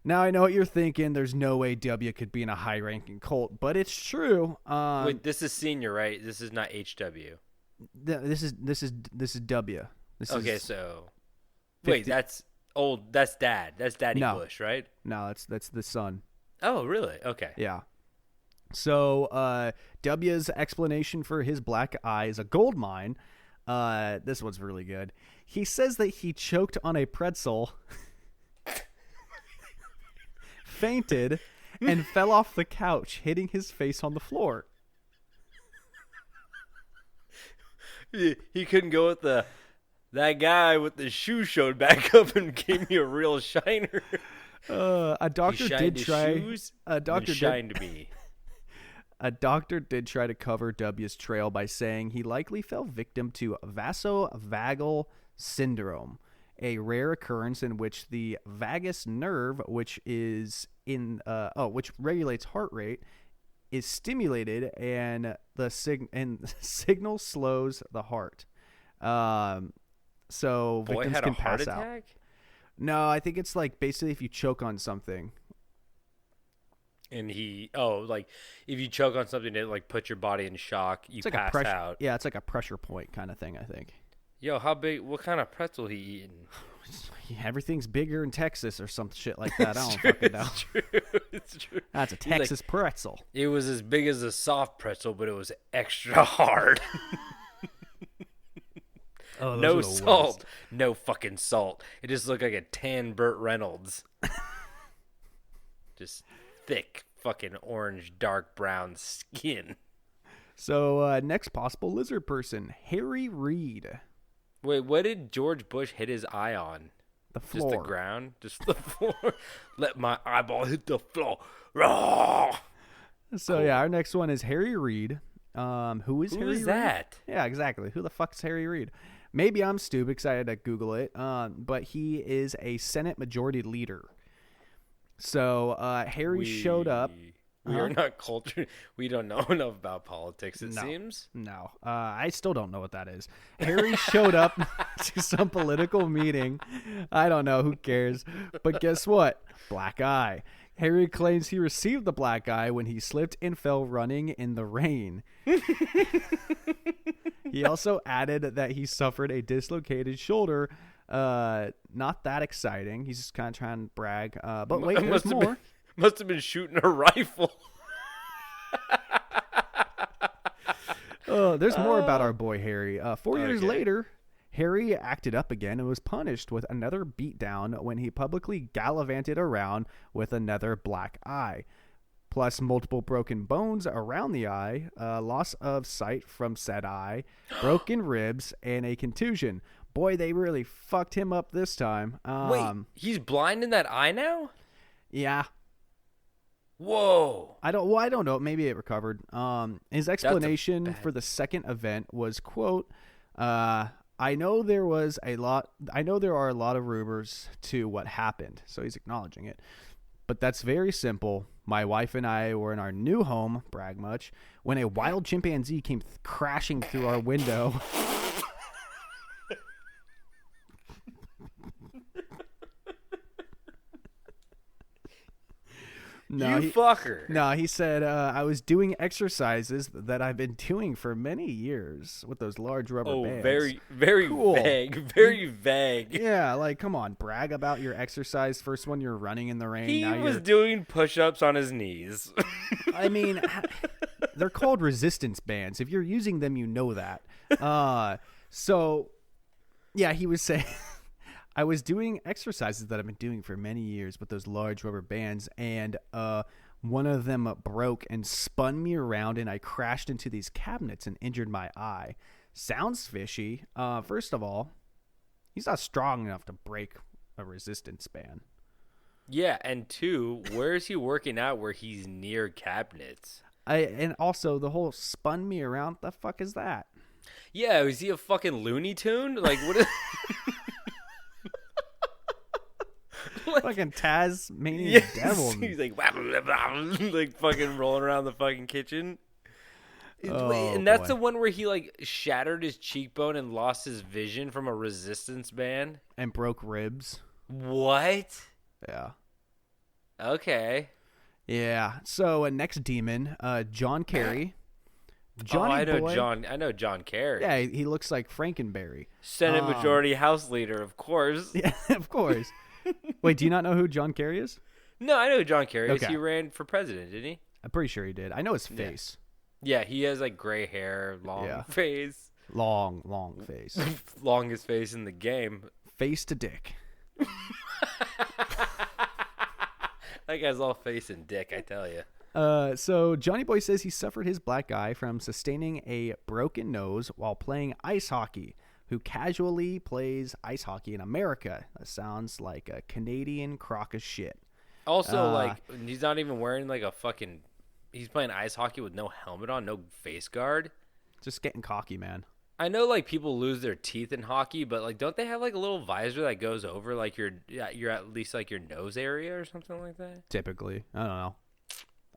Now, I know what you're thinking. There's no way W could be in a high-ranking cult, but it's true. Wait, this is senior, right? This is not HW. This is W. This Okay, is, so 50 wait, that's old. That's Dad. That's Daddy No. Bush, right? no, that's the son. Oh, really? Okay. Yeah. So W's explanation for his black eye is a gold mine. This one's really good. He says that he choked on a pretzel, fainted, and fell off the couch, hitting his face on the floor. He couldn't go with that guy with the shoe showed back up and gave me a real shiner. A doctor He did shined his try. shoes, A doctor then did, shined me. A doctor did try to cover W's trail by saying he likely fell victim to vasovagal syndrome, a rare occurrence in which the vagus nerve, which which regulates heart rate, is stimulated and the signal slows the heart. So Boy victims had a can heart pass out. attack? No, I think it's like basically if you choke on something. And like if you choke on something that like puts your body in shock, you It's like pass a pressure. out. Yeah, it's like a pressure point kind of thing, I think. Yo, what kind of pretzel he eating? Yeah, everything's bigger in Texas or some shit like that. I don't fucking know. It's true. It's true. That's a He's like, Texas pretzel. it was as big as a soft pretzel, but it was extra hard. Oh, those No are the salt. worst. No fucking salt. It just looked like a tan Burt Reynolds. Just thick, fucking orange, dark brown skin. So next possible lizard person, Harry Reid. Wait, what did George Bush hit his eye on? The Just floor. the ground? Just the floor? Let my eyeball hit the floor. Raw! So yeah, our next one is Harry Reid. Who is Who Harry is Reid? that? Yeah, exactly. Who the fuck's Harry Reid? Maybe I'm stupid because I had to Google it. But he is a Senate Majority Leader. So Harry showed up. We are not cultured. We don't know enough about politics, it seems. No, I still don't know what that is. Harry showed up to some political meeting. I don't know. Who cares? But guess what? Black eye. Harry claims he received the black eye when he slipped and fell running in the rain. He also added that he suffered a dislocated shoulder. Not that exciting. He's just kind of trying to brag. But wait, there's more. Must have been shooting a rifle. There's more about our boy Harry. 4 years later, Harry acted up again and was punished with another beatdown when he publicly gallivanted around with another black eye. Plus multiple broken bones around the eye, loss of sight from said eye, broken ribs, and a contusion. Boy, they really fucked him up this time. Wait, he's blind in that eye now? Yeah. Whoa. I don't know. Maybe it recovered. His explanation for the second event was, quote, I know there are a lot of rumors to what happened. So he's acknowledging it. But that's very simple. My wife and I were in our new home, brag much, when a wild chimpanzee came crashing through our window. Fucker. No, he said, I was doing exercises that I've been doing for many years with those large rubber bands. Very, very Cool. vague. Very vague. Yeah, like, come on, brag about your exercise. First one, you're running in the rain. He now was you're... doing push-ups on his knees. I mean, they're called resistance bands. If you're using them, you know that. So, yeah, he was saying... I was doing exercises that I've been doing for many years with those large rubber bands, and one of them broke and spun me around, and I crashed into these cabinets and injured my eye. Sounds fishy. First of all, he's not strong enough to break a resistance band. Yeah, and two, where is he working out where he's near cabinets? And also, the whole spun me around, the fuck is that? Yeah, is he a fucking Looney Tune? Like, what is... Fucking Tasmanian devil. He's like, like fucking rolling around the fucking kitchen. And that's boy. the one where he like shattered his cheekbone and lost his vision from a resistance band. And broke ribs. What? Yeah. Okay. Yeah. So next demon, John Kerry. I know John Kerry. Yeah, he looks like Frankenberry. Senate Majority House Leader, of course. Yeah, of course. Wait, do you not know who John Kerry is? No, I know who John Kerry is. Okay. He ran for president, didn't he? I'm pretty sure he did. I know his face. Yeah, he has like gray hair, long face. Long face. Longest face in the game. Face to dick. That guy's all face and dick, I tell you. So Johnny Boy says he suffered his black eye from sustaining a broken nose while playing ice hockey. Who casually plays ice hockey in America? That sounds like a Canadian crock of shit. Also, like, he's not even wearing like a fucking. He's playing ice hockey with no helmet on, no face guard. Just getting cocky, man. I know, like, people lose their teeth in hockey, but like, don't they have like a little visor that goes over like your at least like your nose area or something like that? Typically, I don't know.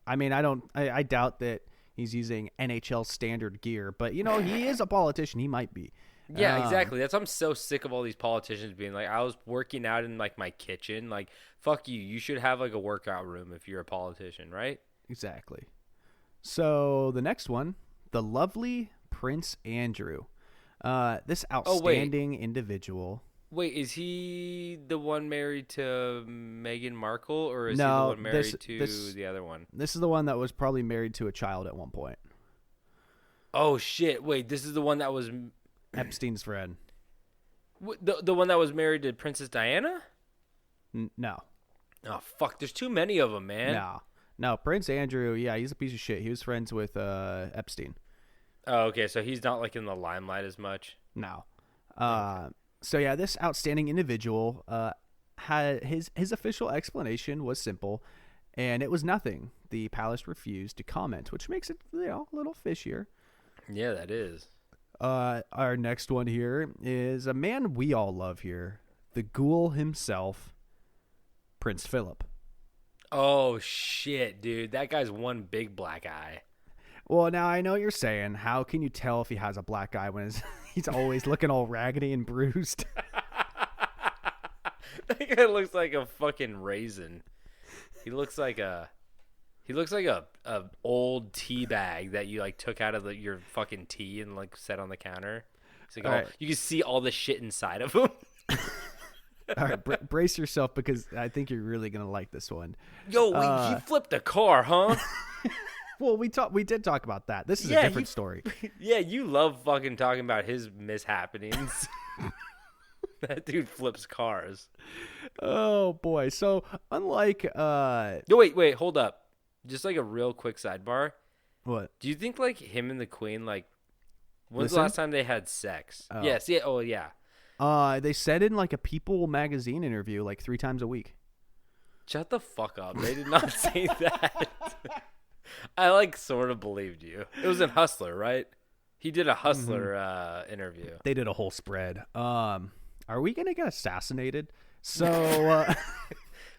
I mean, I doubt that he's using NHL standard gear, but you know, he is a politician. He might be. Yeah, exactly. I'm so sick of all these politicians being like, I was working out in like my kitchen. Like, fuck you. You should have like a workout room if you're a politician, right? Exactly. So the next one, the lovely Prince Andrew. This outstanding individual. Wait, is he the one married to Meghan Markle, or is he No, the one married to the other one? This is the one that was probably married to a child at one point. Oh shit! Wait, this is the one that was Epstein's friend. The one that was married to Princess Diana? No. Oh fuck! There's too many of them, man. No. Prince Andrew, yeah, he's a piece of shit. He was friends with Epstein. Oh, okay. So he's not like in the limelight as much. No. So yeah, this outstanding individual had his official explanation was simple, and it was nothing. The palace refused to comment, which makes it a little fishier. Yeah, that is. Our next one here is a man we all love here, the ghoul himself, Prince Philip. Oh shit, dude! That guy's one big black eye. Well, now I know you're saying, how can you tell if he has a black eye when he's always looking all raggedy and bruised? That guy looks like a fucking raisin. He looks like a old tea bag that you like took out of your fucking tea and like set on the counter. It's like right. You can see all the shit inside of him. All right, brace yourself because I think you're really gonna like this one. Yo, he flipped a car, huh? Well, we did talk about that. This is a different story. Yeah, you love fucking talking about his mishappenings. That dude flips cars. Oh boy! So unlike No, wait, hold up. Just like a real quick sidebar. What? Do you think like him and the Queen like? When's Listen? the last time they had sex? Oh. Yes. Yeah. Oh yeah. They said in like a People magazine interview like 3 times a week. Shut the fuck up. They did not say that. I like sort of believed you. It was in Hustler, right? He did a Hustler interview. They did a whole spread. Are we gonna get assassinated? So Well,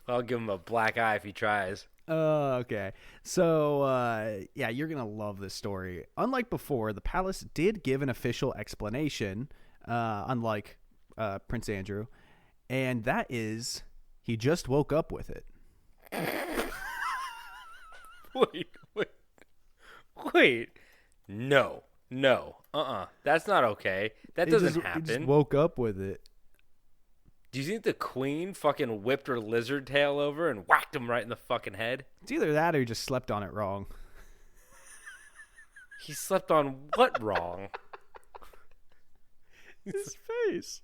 I'll give him a black eye if he tries. okay. So yeah, you're gonna love this story. Unlike before, the palace did give an official explanation. Unlike Prince Andrew, and that is he just woke up with it. Wait. No. That's not okay. That doesn't happen. He just woke up with it. Do you think the Queen fucking whipped her lizard tail over and whacked him right in the fucking head? It's either that or he just slept on it wrong. He slept on what wrong? His face.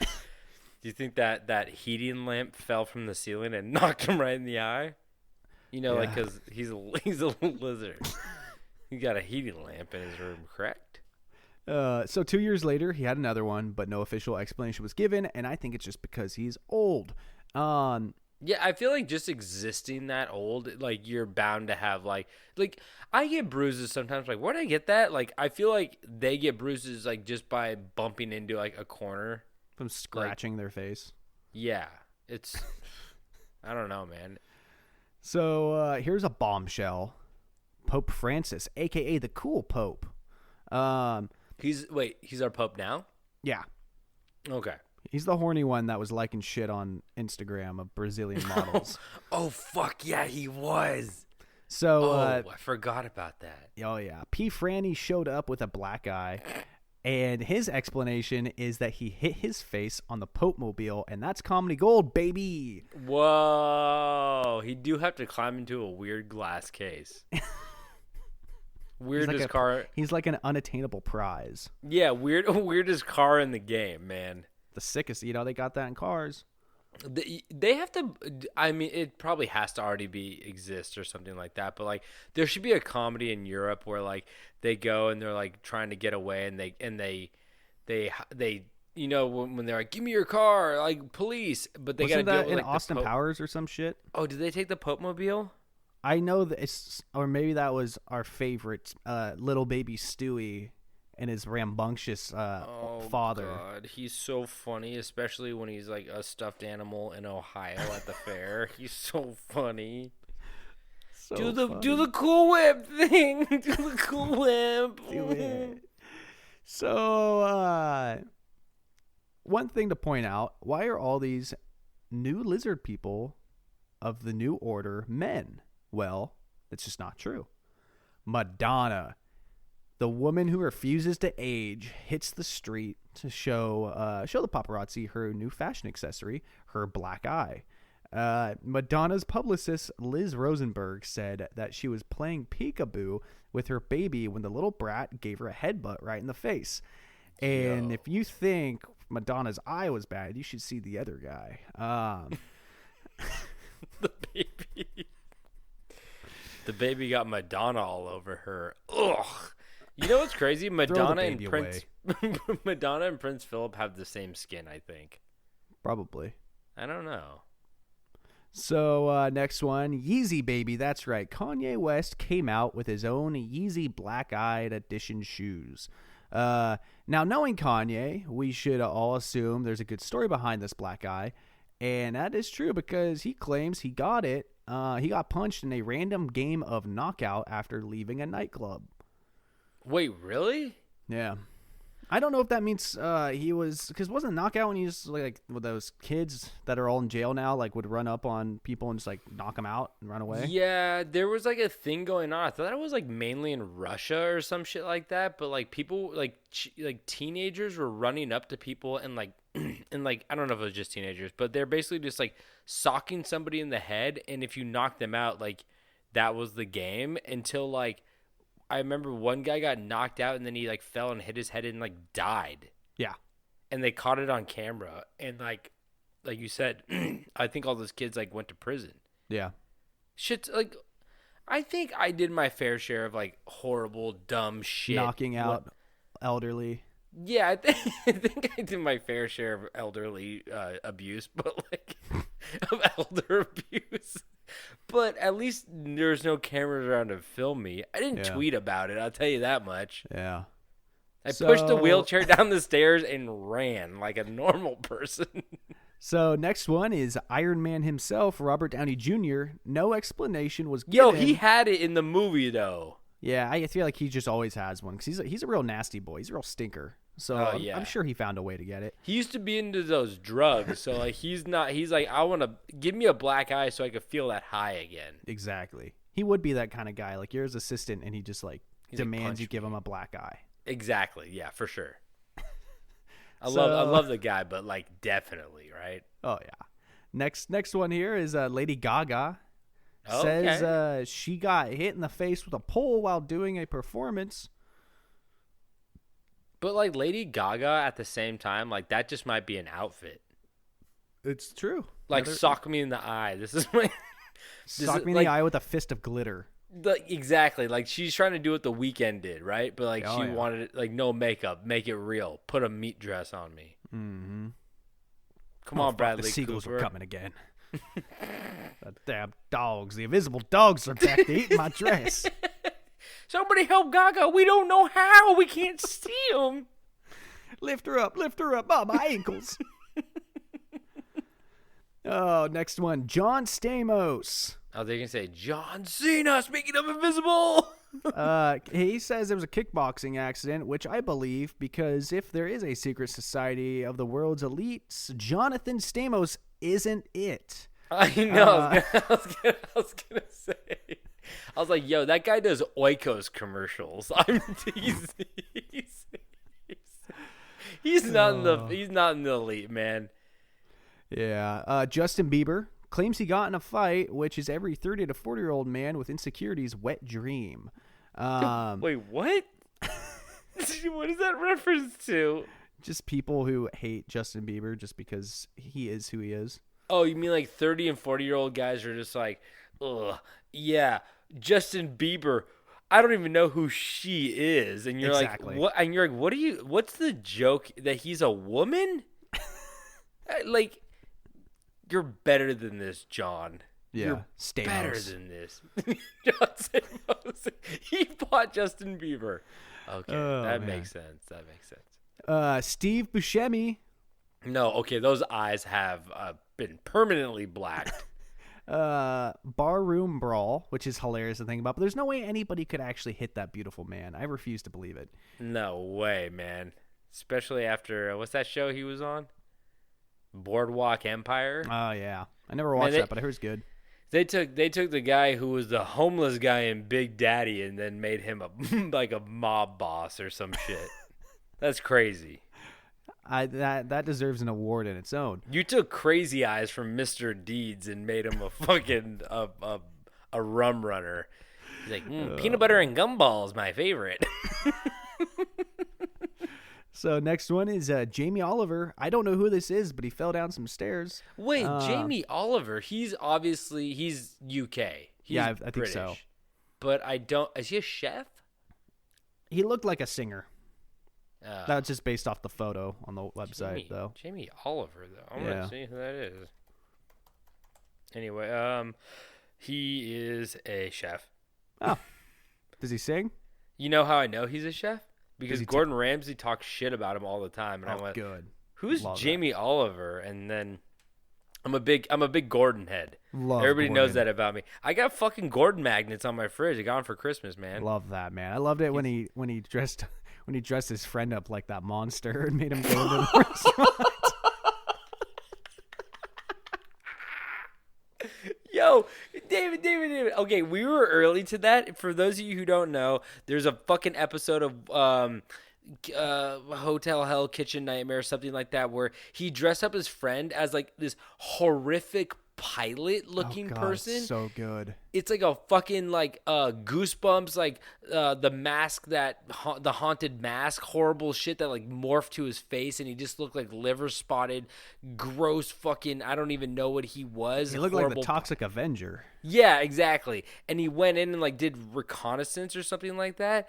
Do you think that heating lamp fell from the ceiling and knocked him right in the eye? You know, like because he's a lizard. He got a heating lamp in his room, correct? So 2 years later, he had another one, but no official explanation was given, and I think it's just because he's old. Yeah, I feel like just existing that old, like you're bound to have like I get bruises sometimes. Like, where'd I get that? Like, I feel like they get bruises like just by bumping into like a corner From scratching their face. Yeah, it's I don't know, man. So here's a bombshell. Pope Francis, a.k.a. the cool Pope. He's our Pope now? Yeah. Okay. He's the horny one that was liking shit on Instagram of Brazilian models. Oh, fuck yeah, he was. So, I forgot about that. Oh, yeah. P. Franny showed up with a black eye, and his explanation is that he hit his face on the Pope Mobile, and that's comedy gold, baby. Whoa. He do have to climb into a weird glass case. Weirdest car. He's like an unattainable prize. Yeah, weirdest car in the game, man. The sickest, they got that in cars. They have to. I mean, it probably has to already exist or something like that. But like, there should be a comedy in Europe where like they go and they're like trying to get away and they when they're like, give me your car, like police, but they got to that deal in with, like, Austin Powers or some shit. Oh, did they take the Pope Mobile? I know that or maybe that was our favorite, little baby Stewie and his rambunctious father. Oh, God. He's so funny, especially when he's like a stuffed animal in Ohio at the fair. He's so funny. Do the Cool Whip thing. Do the Cool Whip. Do it. So, one thing to point out, why are all these new lizard people of the New Order men? Well, it's just not true. Madonna, the woman who refuses to age, hits the street to show the paparazzi her new fashion accessory, her black eye. Madonna's publicist, Liz Rosenberg, said that she was playing peekaboo with her baby when the little brat gave her a headbutt right in the face. And Yo. if you think Madonna's eye was bad, you should see the other guy. The baby. The baby got Madonna all over her. Ugh. You know what's crazy? Madonna and baby Prince Madonna and Prince Philip have the same skin, I think. Probably. I don't know. So next one, Yeezy baby. That's right. Kanye West came out with his own Yeezy black-eyed edition shoes. Now, knowing Kanye, we should all assume there's a good story behind this black eye. And that is true because he claims he got it. He got punched in a random game of knockout after leaving a nightclub. Wait, really? Yeah. I don't know if that means he was, because wasn't knockout when he was like with those kids that are all in jail now, like would run up on people and just like knock them out and run away? Yeah, there was like a thing going on. I thought it was like mainly in Russia or some shit like that. But like people, like like teenagers were running up to people and like, and like I don't know if it was just teenagers, but they're basically just like socking somebody in the head, and if you knock them out, like that was the game until like. I remember one guy got knocked out and then he like fell and hit his head and like died. Yeah. And they caught it on camera. And like you said, I think all those kids like went to prison. Yeah. Shit, like I think I did my fair share of like horrible, dumb shit. Knocking out elderly. Yeah, I think I did my fair share of elderly abuse, but like of elder abuse. But at least there's no cameras around to film me. I didn't tweet about it, I'll tell you that much. Yeah. I pushed the wheelchair down the stairs and ran like a normal person. So next one is Iron Man himself, Robert Downey Jr. No explanation was given. Yo, he had it in the movie though. Yeah, I feel like he just always has one because he's a real nasty boy. He's a real stinker. So I'm sure he found a way to get it. He used to be into those drugs, so like he's like, I want to give me a black eye so I could feel that high again. Exactly. He would be that kind of guy. Like you're his assistant, and he just like demands you give him a black eye. Exactly. Yeah, for sure. I love the guy, but like definitely, right? Oh yeah. Next one here is Lady Gaga. Okay. Says she got hit in the face with a pole while doing a performance. But like Lady Gaga at the same time, like that just might be an outfit. It's true. Like sock me in the eye. This is my sock me in the eye with a fist of glitter. Exactly. Like she's trying to do what The Weeknd did, right? But like she wanted it, like no makeup, make it real. Put a meat dress on me. Mm-hmm. Come on, Bradley The seagulls Cooper. are coming again. The damn dogs. The invisible dogs are back to eat my dress. Somebody help Gaga. We don't know how. We can't see him. Lift her up. Oh, my ankles. Oh, next one. John Stamos. Oh, they can say John Cena. Speaking of invisible. He says there was a kickboxing accident, which I believe, because if there is a secret society of the world's elites, Jonathan Stamos isn't it. I know. I was gonna say. I was like, yo, that guy does Oikos commercials. He's not in the elite, man. Yeah. Justin Bieber claims he got in a fight, which is every 30 to 40-year-old man with insecurities' wet dream. Wait, what? What is that reference to? Just people who hate Justin Bieber just because he is who he is. Oh, you mean like 30 and 40-year-old guys are just like, ugh, yeah, Justin Bieber, I don't even know who she is. And you're like, what? And you're like, what's the joke that he's a woman? Like, you're better than this, John. Yeah, you're Stamos. Better than this. John Stamos. He bought Justin Bieber. Okay, that makes sense. Steve Buscemi. No, okay, those eyes have been permanently blacked. Barroom Brawl, which is hilarious to think about, but there's no way anybody could actually hit that beautiful man. I refuse to believe it. No way, man. Especially after, what's that show he was on? Boardwalk Empire? Oh, yeah. I never watched that, but I heard it's good. They took the guy who was the homeless guy in Big Daddy and then made him like a mob boss or some shit. That's crazy. That deserves an award in its own. You took Crazy Eyes from Mr. Deeds and made him a fucking a rum runner. He's like, peanut butter and gumball is my favorite. So next one is Jamie Oliver. I don't know who this is, but he fell down some stairs. Wait, Jamie Oliver. He's UK. He's I think British, so. But I don't. Is he a chef? He looked like a singer. That's just based off the photo on the website, though. Jamie Oliver, though. I'm gonna see who that is. Anyway, he is a chef. Oh, does he sing? You know how I know he's a chef? Because he Gordon Ramsay talks shit about him all the time, and I went, good. "Who's Love Jamie Oliver?" And then I'm a big Gordon head. Love Everybody Gordon. knows that about me. I got fucking Gordon magnets on my fridge. I got them for Christmas, man. Love that, man. I loved it when he dressed his friend up like that monster and made him go to the restaurant. Yo, David. Okay, we were early to that. For those of you who don't know, there's a fucking episode of Hotel Hell Kitchen Nightmare or something like that where he dressed up his friend as like this horrific pilot looking person. So good. It's like a fucking like Goosebumps, like the mask that the haunted mask, horrible shit that like morphed to his face, and he just looked like liver spotted, gross fucking. I don't even know what he was. He looked like the Toxic Avenger. Yeah, exactly. And he went in and like did reconnaissance or something like that.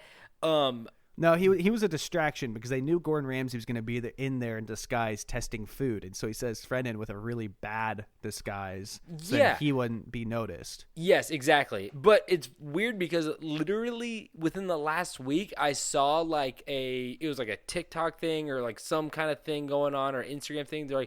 No, he was a distraction because they knew Gordon Ramsay was going to be in there in disguise testing food, and so he set his friend in with a really bad disguise so that he wouldn't be noticed. Yes, exactly. But it's weird because literally within the last week, I saw it was like a TikTok thing or like some kind of thing going on or Instagram thing. They're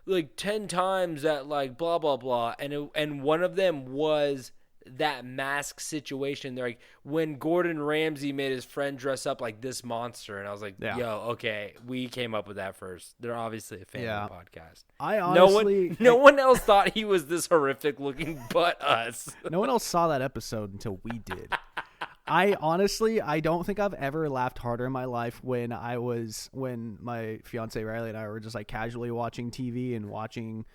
like 10 times that like blah blah blah, and one of them was that mask situation. They're like, when Gordon Ramsay made his friend dress up like this monster, and I was like, yo, okay, we came up with that first. They're obviously a fan of the podcast. I honestly no one else thought he was this horrific looking but us. No one else saw that episode until we did. I don't think I've ever laughed harder in my life when my fiance Riley and I were just like casually watching TV and watching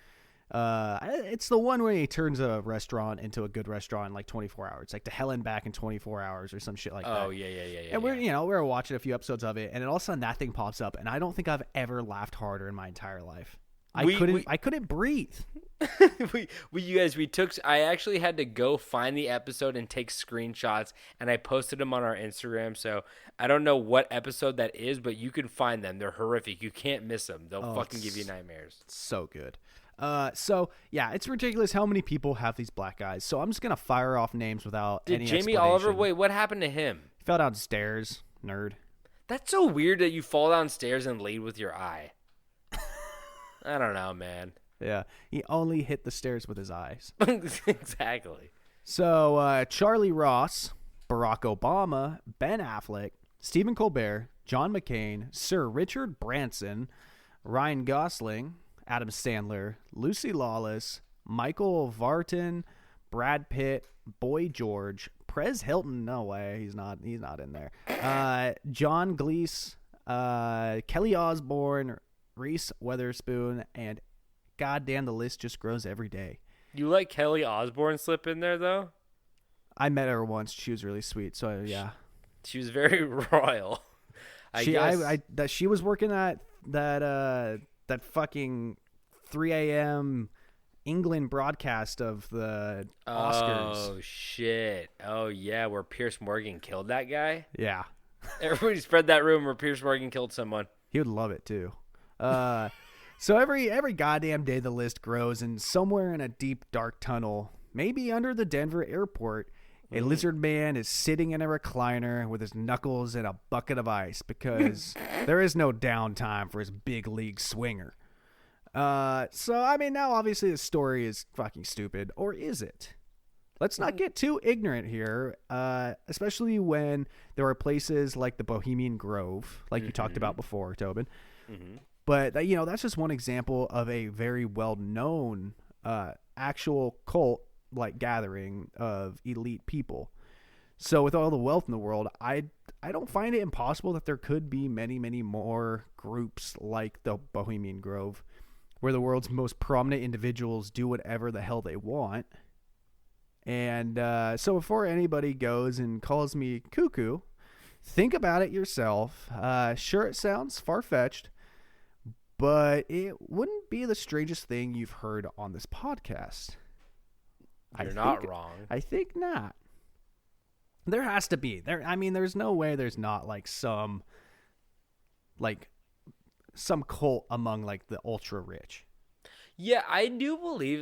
it's the one where he turns a restaurant into a good restaurant in like 24 hours, like to hell and back in 24 hours or some shit like that. Oh yeah. And we're watching a few episodes of it, and then all of a sudden that thing pops up, and I don't think I've ever laughed harder in my entire life. I couldn't breathe. I actually had to go find the episode and take screenshots, and I posted them on our Instagram. So I don't know what episode that is, but you can find them. They're horrific. You can't miss them. They'll fucking give you nightmares. So good. It's ridiculous how many people have these black eyes. So I'm just gonna fire off names without any Jamie explanation. Oliver, wait, what happened to him? He fell downstairs, nerd. That's so weird that you fall downstairs and lead with your eye. I don't know, man. Yeah, he only hit the stairs with his eyes. Exactly. So Charlie Ross, Barack Obama, Ben Affleck, Stephen Colbert, John McCain, Sir Richard Branson, Ryan Gosling, Adam Sandler, Lucy Lawless, Michael Vartan, Brad Pitt, Boy George, Perez Hilton. No way, he's not in there. John Cleese, Kelly Osbourne, Reese Witherspoon, and goddamn, the list just grows every day. You let Kelly Osbourne slip in there though? I met her once. She was really sweet. So yeah, she was very royal. I guess she was working at that fucking 3 a.m. England broadcast of the Oscars. Oh, shit. Oh, yeah, where Pierce Morgan killed that guy? Yeah. Everybody spread that rumor where Pierce Morgan killed someone. He would love it, too. So every goddamn day the list grows, and somewhere in a deep, dark tunnel, maybe under the Denver airport, a lizard man is sitting in a recliner with his knuckles in a bucket of ice because there is no downtime for his big league swinger. Now obviously the story is fucking stupid, or is it? Let's not get too ignorant here, especially when there are places like the Bohemian Grove, like you talked about before, Tobin. Mm-hmm. But, that's just one example of a very well-known actual cult-like gathering of elite people. So with all the wealth in the world, I don't find it impossible that there could be many, many more groups like the Bohemian Grove, where the world's most prominent individuals do whatever the hell they want. And so before anybody goes and calls me cuckoo, think about it yourself. Sure, it sounds far-fetched, but it wouldn't be the strangest thing you've heard on this podcast. You're not wrong. I think not. There has to be. There's no way there's not some cult among the ultra rich. Yeah, I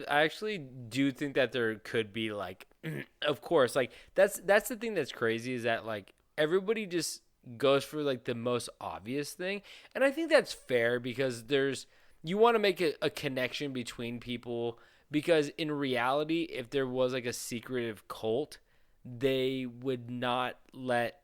actually do think that there could be of course, that's the thing that's crazy is that everybody just goes for the most obvious thing. And I think that's fair because you want to make a connection between people, because in reality, if there was a secretive cult, they would not let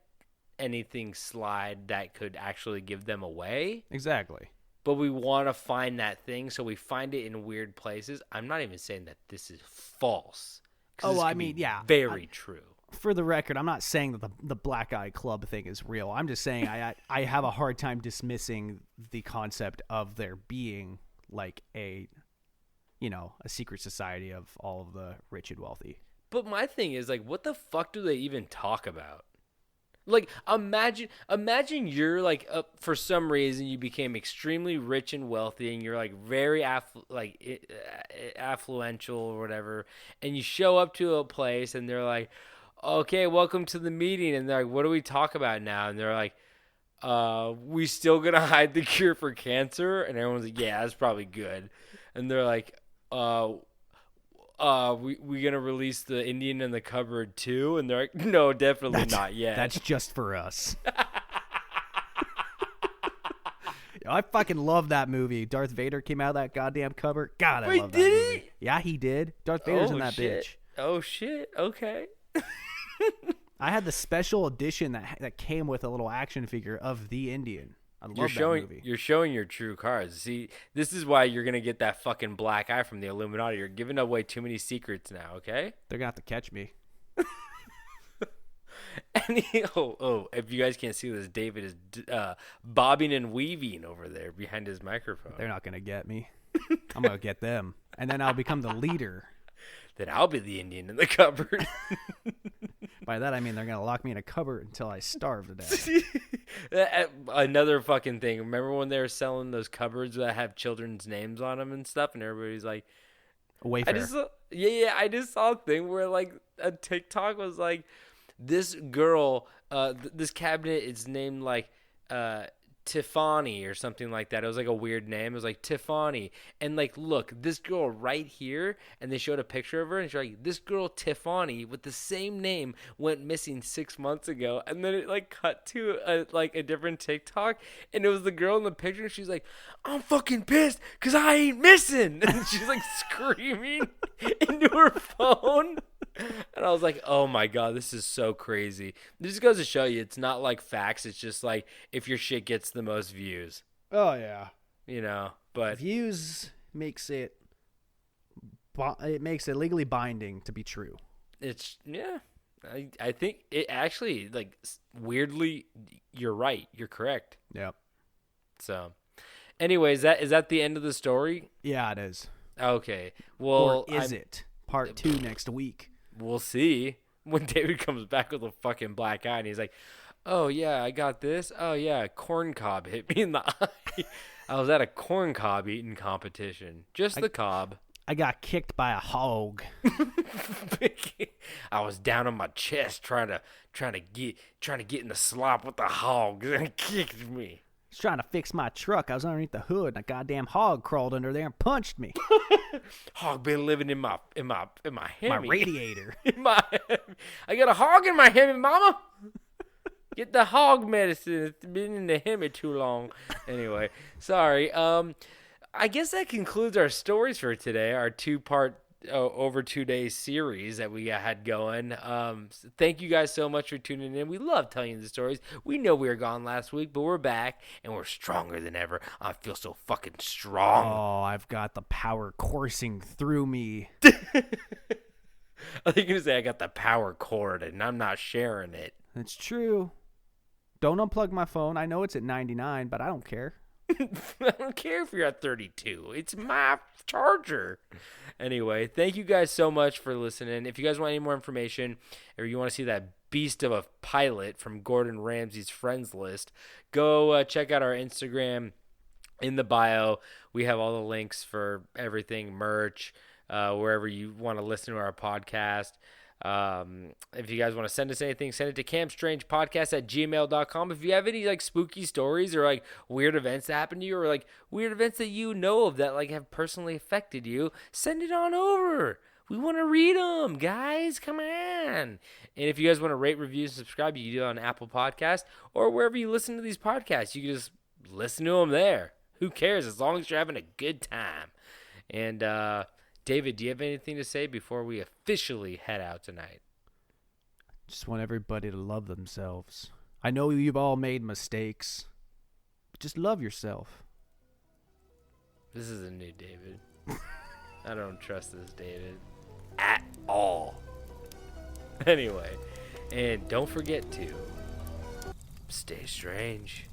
anything slide that could actually give them away. Exactly. But we want to find that thing, so we find it in weird places. I'm not even saying that this is false. Very true. For the record, I'm not saying that the Black Eye Club thing is real. I'm just saying I have a hard time dismissing the concept of there being a secret society of all of the rich and wealthy. But my thing is what the fuck do they even talk about? Imagine you're for some reason you became extremely rich and wealthy, and you're very affluential or whatever, and you show up to a place and they're like, okay, welcome to the meeting, and they're like, what do we talk about now? And they're like, we still gonna hide the cure for cancer? And everyone's like, yeah, that's probably good. And they're like, we gonna release the Indian in the cupboard too? And they're like, no, definitely not yet. That's just for us. I fucking love that movie. Darth Vader came out of that goddamn cupboard. God, I love that movie. Did he? Yeah, he did. Darth Vader's in that bitch. Oh shit. Okay. I had the special edition that came with a little action figure of the Indian. I love that movie. You're showing your true cards. See, this is why you're gonna get that fucking black eye from the Illuminati. You're giving away too many secrets now. Okay. They're gonna have to catch me. And if you guys can't see this, David is bobbing and weaving over there behind his microphone. They're not gonna get me. I'm gonna get them, and then I'll become the leader. Then I'll be the Indian in the cupboard. By that I mean they're gonna lock me in a cupboard until I starve to death. Another fucking thing. Remember when they were selling those cupboards that have children's names on them and stuff, and everybody's like, Wayfair. I just saw a thing where a TikTok was this girl, this cabinet is named Tiffany or something like that. It was a weird name. It was Tiffany. And look, this girl right here, and they showed a picture of her, and she's like, this girl Tiffany with the same name went missing 6 months ago. And then it cut to a different TikTok, and it was the girl in the picture, and she's like, I'm fucking pissed because I ain't missing. And she's screaming into her phone. And I was like, oh my God, this is so crazy. This just goes to show you it's not facts. It's just if your shit gets the most views. Oh, yeah. But views makes it legally binding to be true. It's, yeah. I think it actually, weirdly, you're right. You're correct. Yep. So, anyways, is that the end of the story? Yeah, it is. Okay. Well, or is it? Part 2 next week. We'll see when David comes back with a fucking black eye and he's like, oh yeah, I got this. Oh yeah, corn cob hit me in the eye. I was at a corn cob eating competition. Just the cob. I got kicked by a hog. I was down on my chest trying to get in the slop with the hog, and it kicked me. I was trying to fix my truck. I was underneath the hood, and a goddamn hog crawled under there and punched me. Hog been living in my Hemi. My radiator. I got a hog in my Hemi, mama. Get the hog medicine. It's been in the Hemi too long. Anyway, sorry. I guess that concludes our stories for today. Our 2-part over 2 day series that we had going. Thank you guys so much for tuning in. We love telling you the stories. We know we were gone last week, but we're back and we're stronger than ever. I feel so fucking strong. Oh, I've got the power coursing through me. I think you're going to say I got the power cord and I'm not sharing it. It's true. Don't unplug my phone. I know it's at 99, but I don't care. I don't care if you're at 32. It's my charger. Anyway, thank you guys so much for listening. If you guys want any more information or you want to see that beast of a pilot from Gordon Ramsay's friends list, go check out our Instagram. In the bio, we have all the links for everything, merch, wherever you want to listen to our podcast. If you guys want to send us anything, send it to campstrangepodcast@gmail.com. If you have any like spooky stories or like weird events that happen to you or like weird events that you know of that like have personally affected you, send it on over. We want to read them, guys. Come on. And if you guys want to rate, review, and subscribe, you can do it on Apple Podcast or wherever you listen to these podcasts. You can just listen to them there. Who cares as long as you're having a good time. And David, do you have anything to say before we officially head out tonight? Just want everybody to love themselves. I know you've all made mistakes, but just love yourself. This is a new David. I don't trust this David at all. Anyway, and don't forget to stay strange.